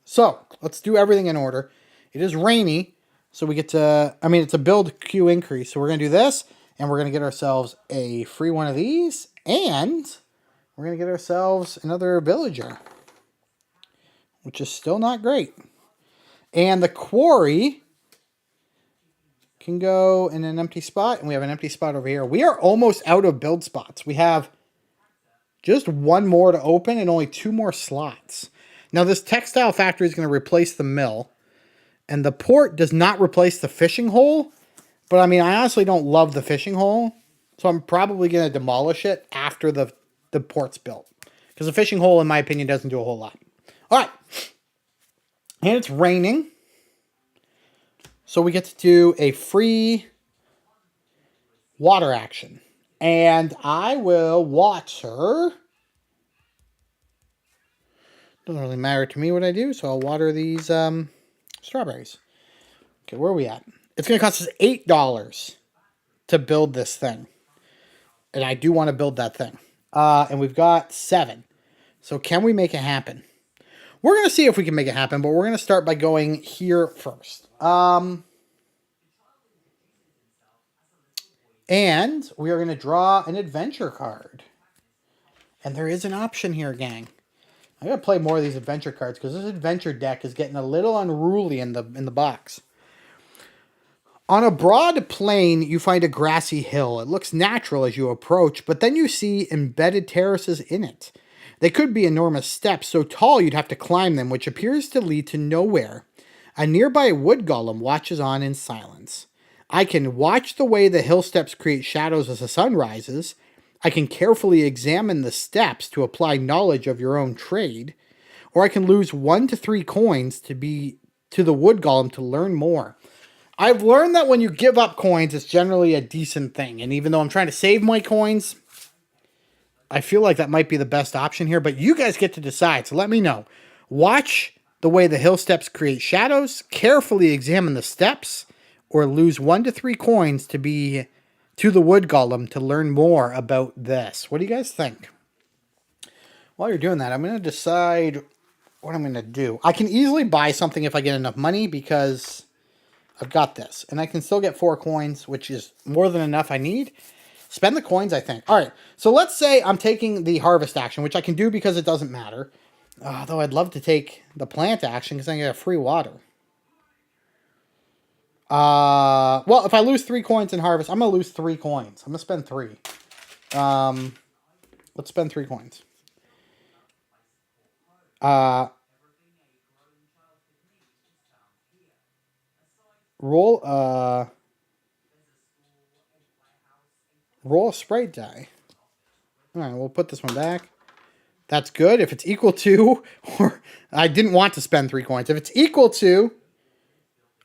So, let's do everything in order. It is rainy, so we get to... it's a build queue increase. So we're going to do this, and we're going to get ourselves a free one of these, and we're going to get ourselves another villager, which is still not great. And the quarry can go in an empty spot, and we have an empty spot over here. We are almost out of build spots. We have just one more to open and only 2 more slots. Now, this textile factory is going to replace the mill, and the port does not replace the fishing hole, but I mean, I honestly don't love the fishing hole, so I'm probably going to demolish it after the port's built, because the fishing hole, in my opinion, doesn't do a whole lot. All right, and it's raining. So we get to do a free water action. And I will water. Doesn't really matter to me what I do, so I'll water these strawberries. Okay, where are we at? It's going to cost us $8 to build this thing. And I do want to build that thing. And we've got 7. So can we make it happen? We're going to see if we can make it happen, but we're going to start by going here first. And we are going to draw an adventure card. And there is an option here, gang. I'm going to play more of these adventure cards because this adventure deck is getting a little unruly in the box. On a broad plain, you find a grassy hill. It looks natural as you approach, but then you see embedded terraces in it. They could be enormous steps, so tall you'd have to climb them, which appears to lead to nowhere. A nearby wood golem watches on in silence. I can watch the way the hill steps create shadows as the sun rises. I can carefully examine the steps to apply knowledge of your own trade. Or I can lose 1 to 3 coins to the wood golem to learn more. I've learned that when you give up coins, it's generally a decent thing. And even though I'm trying to save my coins, I feel like that might be the best option here. But you guys get to decide, so let me know. Watch the way the hill steps create shadows, carefully examine the steps, or lose 1 to 3 coins to the wood golem to learn more about this. What do you guys think? While you're doing that, I'm going to decide what I'm going to do. I can easily buy something if I get enough money because I've got this. And I can still get 4 coins, which is more than enough I need. Spend the coins, I think. All right, so let's say I'm taking the harvest action, which I can do because it doesn't matter. Though I'd love to take the plant action because I get free water. Well, if I lose 3 coins in harvest, I'm going to lose 3 coins. I'm going to spend 3. Let's spend 3 coins. Roll a sprite die. All right, we'll put this one back. That's good. If it's equal to, or I didn't want to spend 3 coins. If it's equal to,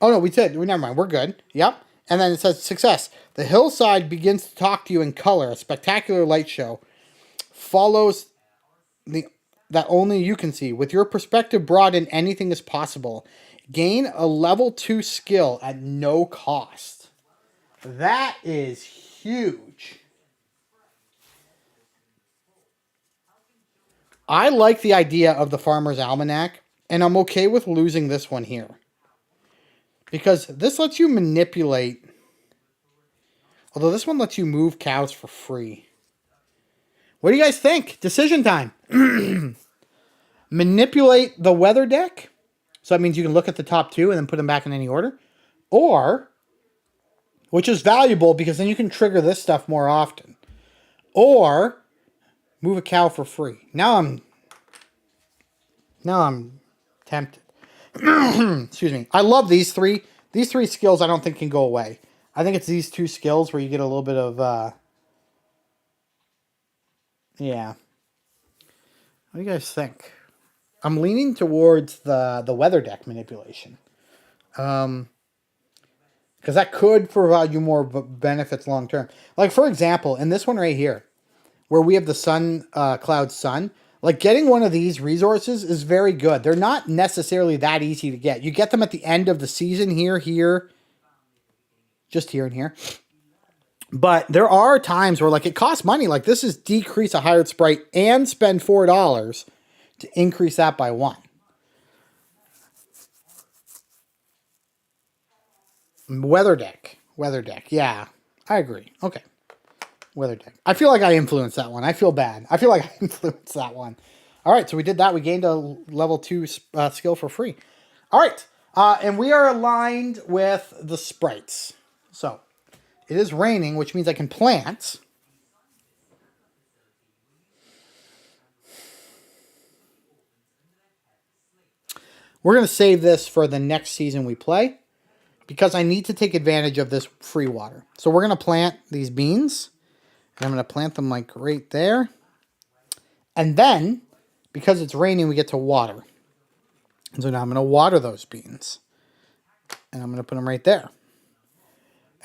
oh no, we said, never mind, we're good. Yep. And then it says success. The hillside begins to talk to you in color. A spectacular light show follows that only you can see. With your perspective broadened, anything is possible. Gain a level 2 skill at no cost. That is huge. I like the idea of the Farmer's Almanac, and I'm okay with losing this one here. Because this lets you manipulate. Although this one lets you move cows for free. What do you guys think? Decision time. Manipulate the weather deck. So that means you can look at the top 2 and then put them back in any order. Or, which is valuable because then you can trigger this stuff more often. Or, move a cow for free. Now I'm tempted. Excuse me. I love these 3. These 3 skills I don't think can go away. I think it's these 2 skills where you get a little bit of, yeah. What do you guys think? I'm leaning towards the weather deck manipulation. Because that could provide you more benefits long term. Like, for example, in this one right here, where we have the sun, cloud sun, like getting one of these resources is very good. They're not necessarily that easy to get. You get them at the end of the season here, just here and here. But there are times where like it costs money. Like this is decrease a hired sprite and spend $4 to increase that by 1. Weather deck. Yeah, I agree. Okay. Weather deck. I feel like I influenced that one. I feel bad. I feel like I influenced that one. All right, so we did that. We gained a level 2 skill for free. All right. And we are aligned with the sprites. So, it is raining, which means I can plant. We're going to save this for the next season we play, because I need to take advantage of this free water. So we're going to plant these beans. And I'm going to plant them like right there. And then, because it's raining, we get to water. And so now I'm going to water those beans. And I'm going to put them right there.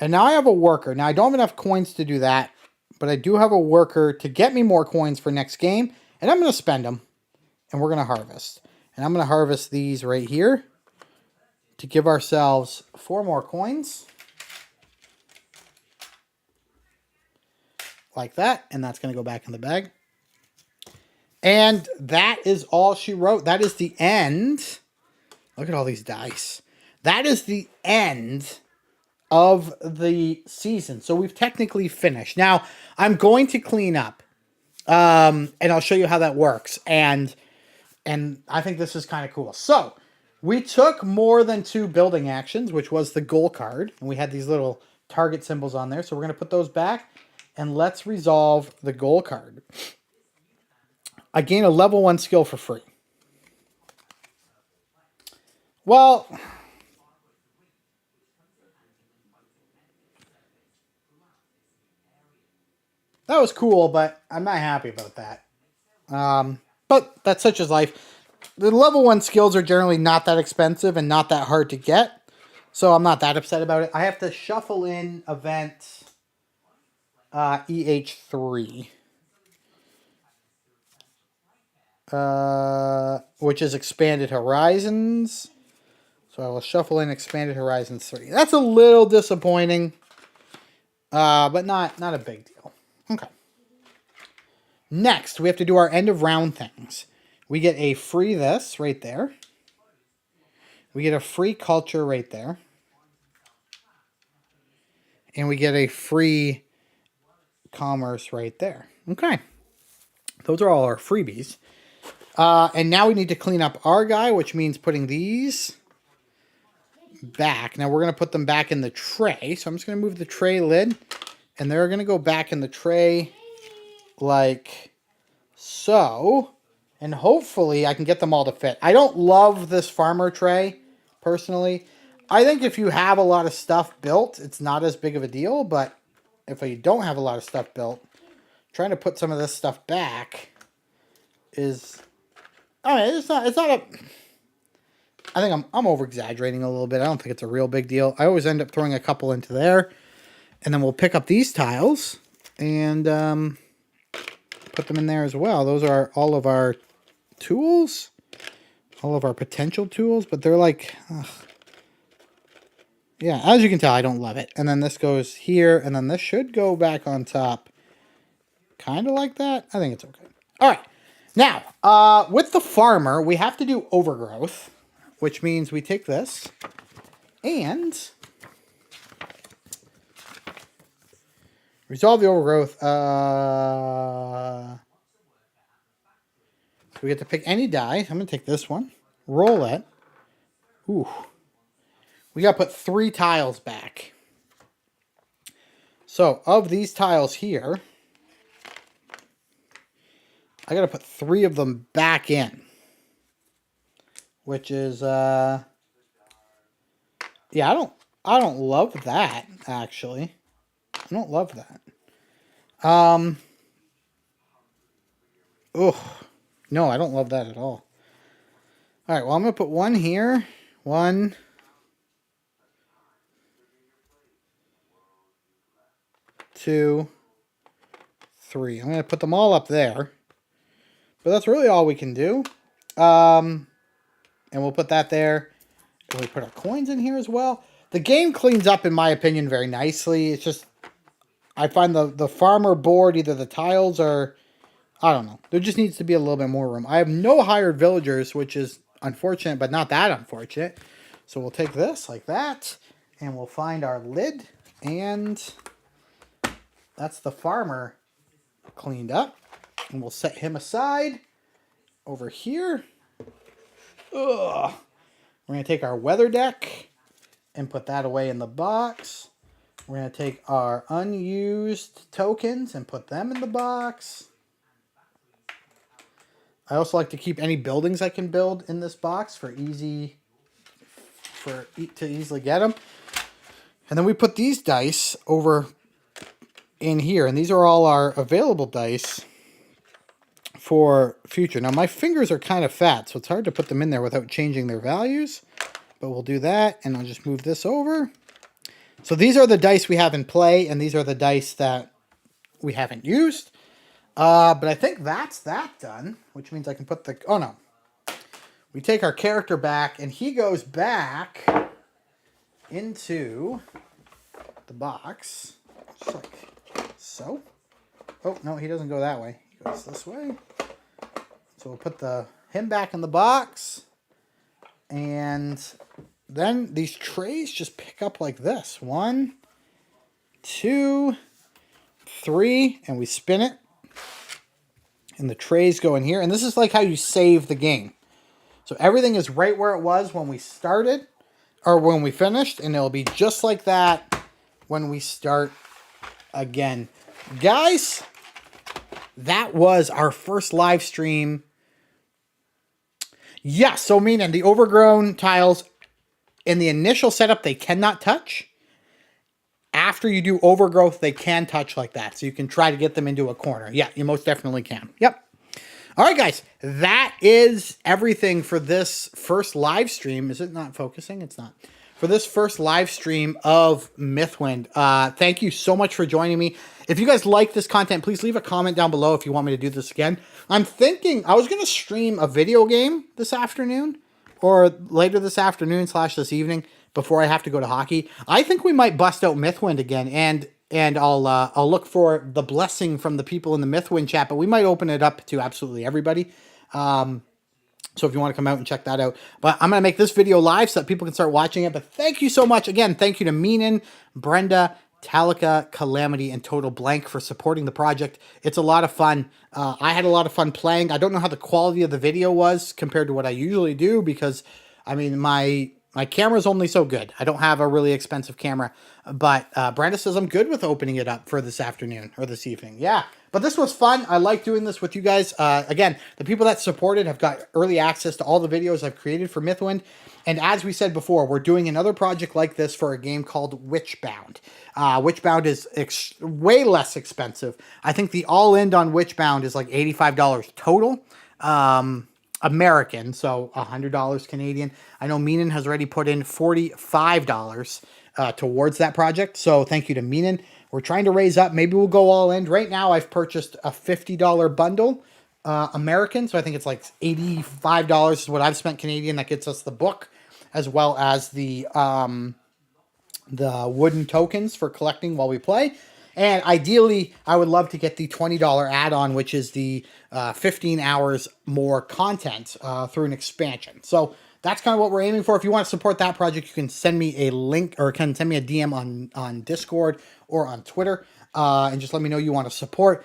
And now I have a worker. Now I don't have enough coins to do that. But I do have a worker to get me more coins for next game. And I'm going to spend them. And we're going to harvest. And I'm going to harvest these right here. To give ourselves 4 more coins. Like that. And that's going to go back in the bag. And that is all she wrote. That is the end. Look at all these dice. That is the end of the season. So we've technically finished. Now, I'm going to clean up. And I'll show you how that works. And I think this is kind of cool. So, we took more than 2 building actions, which was the goal card. And we had these little target symbols on there. So we're going to put those back. And let's resolve the goal card. I gain a level 1 skill for free. Well, that was cool, but I'm not happy about that. But that's such as life. The level 1 skills are generally not that expensive and not that hard to get. So I'm not that upset about it. I have to shuffle in event EH3. Which is Expanded Horizons. So I will shuffle in Expanded Horizons 3. That's a little disappointing. But not a big deal. Okay. Next, we have to do our end of round things. We get a free this right there. We get a free culture right there. And we get a free commerce right there. Okay. Those are all our freebies. And now we need to clean up our guy, which means putting these back. Now we're going to put them back in the tray. So I'm just going to move the tray lid. And they're going to go back in the tray like so. And hopefully I can get them all to fit. I don't love this farmer tray, personally. I think if you have a lot of stuff built, it's not as big of a deal. But if you don't have a lot of stuff built, trying to put some of this stuff back is... I mean, it's not a... I think I'm over-exaggerating a little bit. I don't think it's a real big deal. I always end up throwing a couple into there. And then we'll pick up these tiles and put them in there as well. Those are all of our tools. All of our potential tools. But they're like... Ugh. Yeah, as you can tell, I don't love it. And then this goes here. And then this should go back on top. Kind of like that. I think it's okay. All right. Now, with the farmer, we have to do overgrowth. Which means we take this and resolve the overgrowth. So we get to pick any die. I'm going to take this one. Roll it. Ooh. We got to put 3 tiles back. So, of these tiles here, I got to put 3 of them back in. Which is, yeah, I don't love that, actually. I don't love that. No, I don't love that at all. All right, well, I'm going to put 1 here. 1. 2. 3. I'm going to put them all up there. But that's really all we can do. And we'll put that there. And we put our coins in here as well. The game cleans up, in my opinion, very nicely. It's just, I find the farmer board, either the tiles or, I don't know. There just needs to be a little bit more room. I have no hired villagers, which is unfortunate, but not that unfortunate. So we'll take this like that. And we'll find our lid. And that's the farmer cleaned up. And we'll set him aside over here. Ugh. We're going to take our weather deck and put that away in the box. We're going to take our unused tokens and put them in the box. I also like to keep any buildings I can build in this box to easily get them. And then we put these dice over in here, and these are all our available dice for future. Now my fingers are kind of fat, so it's hard to put them in there without changing their values, but we'll do that, and I'll just move this over. So these are the dice we have in play, and these are the dice that we haven't used. But I think that's that done, which means I can put the... Oh, no. We take our character back, and he goes back into the box, just like so. Oh, no, he doesn't go that way. He goes this way. So we'll put him back in the box, and then these trays just pick up like this. 1, 2, 3, and we spin it. And the trays go in here. And this is like how you save the game. So everything is right where it was when we started, or when we finished, and it'll be just like that when we start again. Guys, that was our first live stream. Yeah, so Menin, the overgrown tiles in the initial setup, they cannot touch. After you do overgrowth, they can touch like that. So you can try to get them into a corner. Yeah, you most definitely can. Yep. All right, guys. That is everything for this first live stream. Is it not focusing? It's not. For this first live stream of Mythwind. Thank you so much for joining me. If you guys like this content, please leave a comment down below if you want me to do this again. I'm thinking I was going to stream a video game this afternoon, or later this afternoon / this evening, before I have to go to hockey. I think we might bust out Mythwind again, and I'll look for the blessing from the people in the Mythwind chat, but we might open it up to absolutely everybody. So if you want to come out and check that out. But I'm going to make this video live so that people can start watching it. But thank you so much. Again, thank you to Menin, Brenda, Talika, Calamity, and Total Blank for supporting the project. It's a lot of fun. I had a lot of fun playing. I don't know how the quality of the video was compared to what I usually do, because, I mean, my camera's only so good. I don't have a really expensive camera. But Brenda says I'm good with opening it up for this afternoon or this evening. Yeah, but this was fun. I like doing this with you guys. Again, the people that supported have got early access to all the videos I've created for Mythwind. And as we said before, we're doing another project like this for a game called Witchbound. Witchbound is way less expensive. I think the all-in on Witchbound is like $85 total. American, so $100 Canadian. I know Menin has already put in $45 towards that project, so thank you to Menin. We're trying to raise up. Maybe we'll go all in. Right now, I've purchased a $50 bundle American, so I think it's like $85 is what I've spent Canadian. That gets us the book, as well as the wooden tokens for collecting while we play. And ideally, I would love to get the $20 add-on, which is the 15 hours more content through an expansion. So that's kind of what we're aiming for. If you want to support that project, you can send me a link, or can send me a DM on Discord or on Twitter, and just let me know you want to support.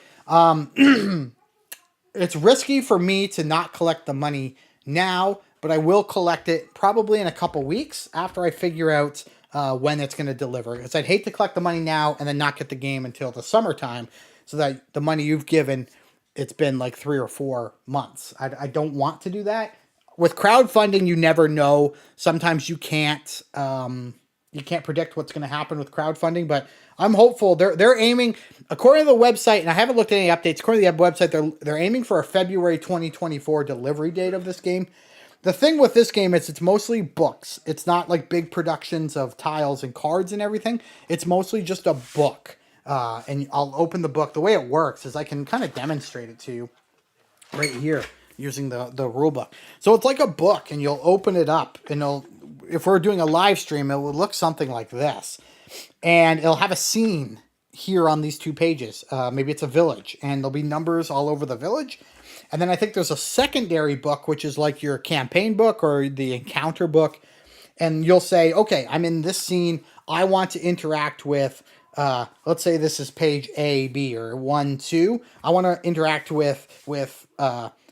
It's risky for me to not collect the money now, but I will collect it probably in a couple weeks after I figure out when it's going to deliver. Because I'd hate to collect the money now and then not get the game until the summertime, so that the money you've given, it's been like 3 or 4 months. I don't want to do that. With crowdfunding, you never know. Sometimes you can't predict what's going to happen with crowdfunding, but I'm hopeful. They're aiming, according to the website, and I haven't looked at any updates, according to the website, they're aiming for a February 2024 delivery date of this game. The thing with this game is it's mostly books. It's not like big productions of tiles and cards and everything. It's mostly just a book. And I'll open the book. The way it works is I can kind of demonstrate it to you right here using the rule book. So it's like a book, and you'll open it up, and if we're doing a live stream, it will look something like this. And it'll have a scene here on these 2 pages. Maybe it's a village, and there'll be numbers all over the village. And then I think there's a secondary book, which is like your campaign book or the encounter book. And you'll say, okay, I'm in this scene. I want to interact with, let's say this is page A, B, or 1, 2. I want to interact with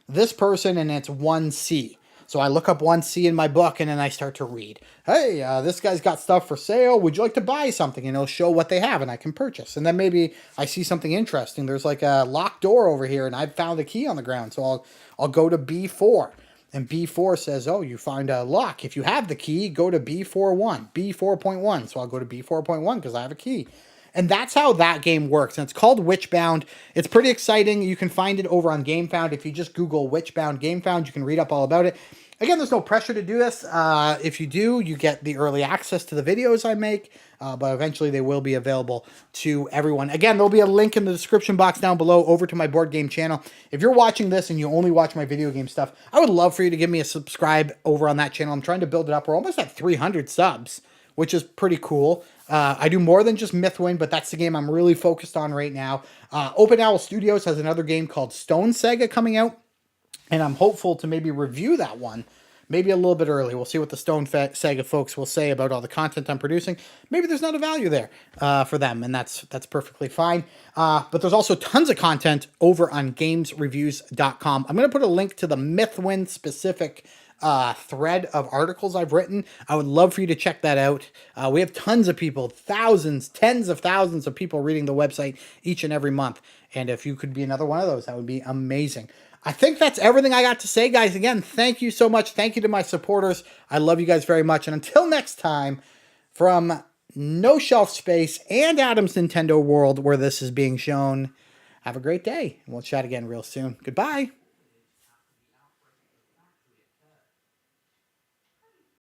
this person, and it's 1C. So I look up 1C in my book, and then I start to read. Hey, this guy's got stuff for sale. Would you like to buy something? And it'll show what they have, and I can purchase. And then maybe I see something interesting. There's like a locked door over here, and I've found a key on the ground. So I'll go to B4. And B4 says, oh, you find a lock. If you have the key, go to B41, B4.1. So I'll go to B4.1 because I have a key. And that's how that game works. And it's called Witchbound. It's pretty exciting. You can find it over on GameFound. If you just Google Witchbound GameFound, you can read up all about it. Again, there's no pressure to do this. If you do, you get the early access to the videos I make, but eventually they will be available to everyone. Again, there'll be a link in the description box down below over to my board game channel. If you're watching this and you only watch my video game stuff, I would love for you to give me a subscribe over on that channel. I'm trying to build it up. We're almost at 300 subs, which is pretty cool. I do more than just Mythwind, but that's the game I'm really focused on right now. Open Owl Studios has another game called Stone Saga coming out. And I'm hopeful to maybe review that one, maybe a little bit early. We'll see what the Stone Saga folks will say about all the content I'm producing. Maybe there's not a value there for them, and that's perfectly fine. But there's also tons of content over on gamesreviews.com. I'm going to put a link to the Mythwind specific thread of articles I've written. I would love for you to check that out. We have tons of people, thousands, tens of thousands of people reading the website each and every month. And if you could be another one of those, that would be amazing. I think that's everything I got to say, guys. Again, thank you so much. Thank you to my supporters. I love you guys very much. And until next time, from No Shelf Space and Adam's Nintendo World, where this is being shown, have a great day. And we'll chat again real soon. Goodbye.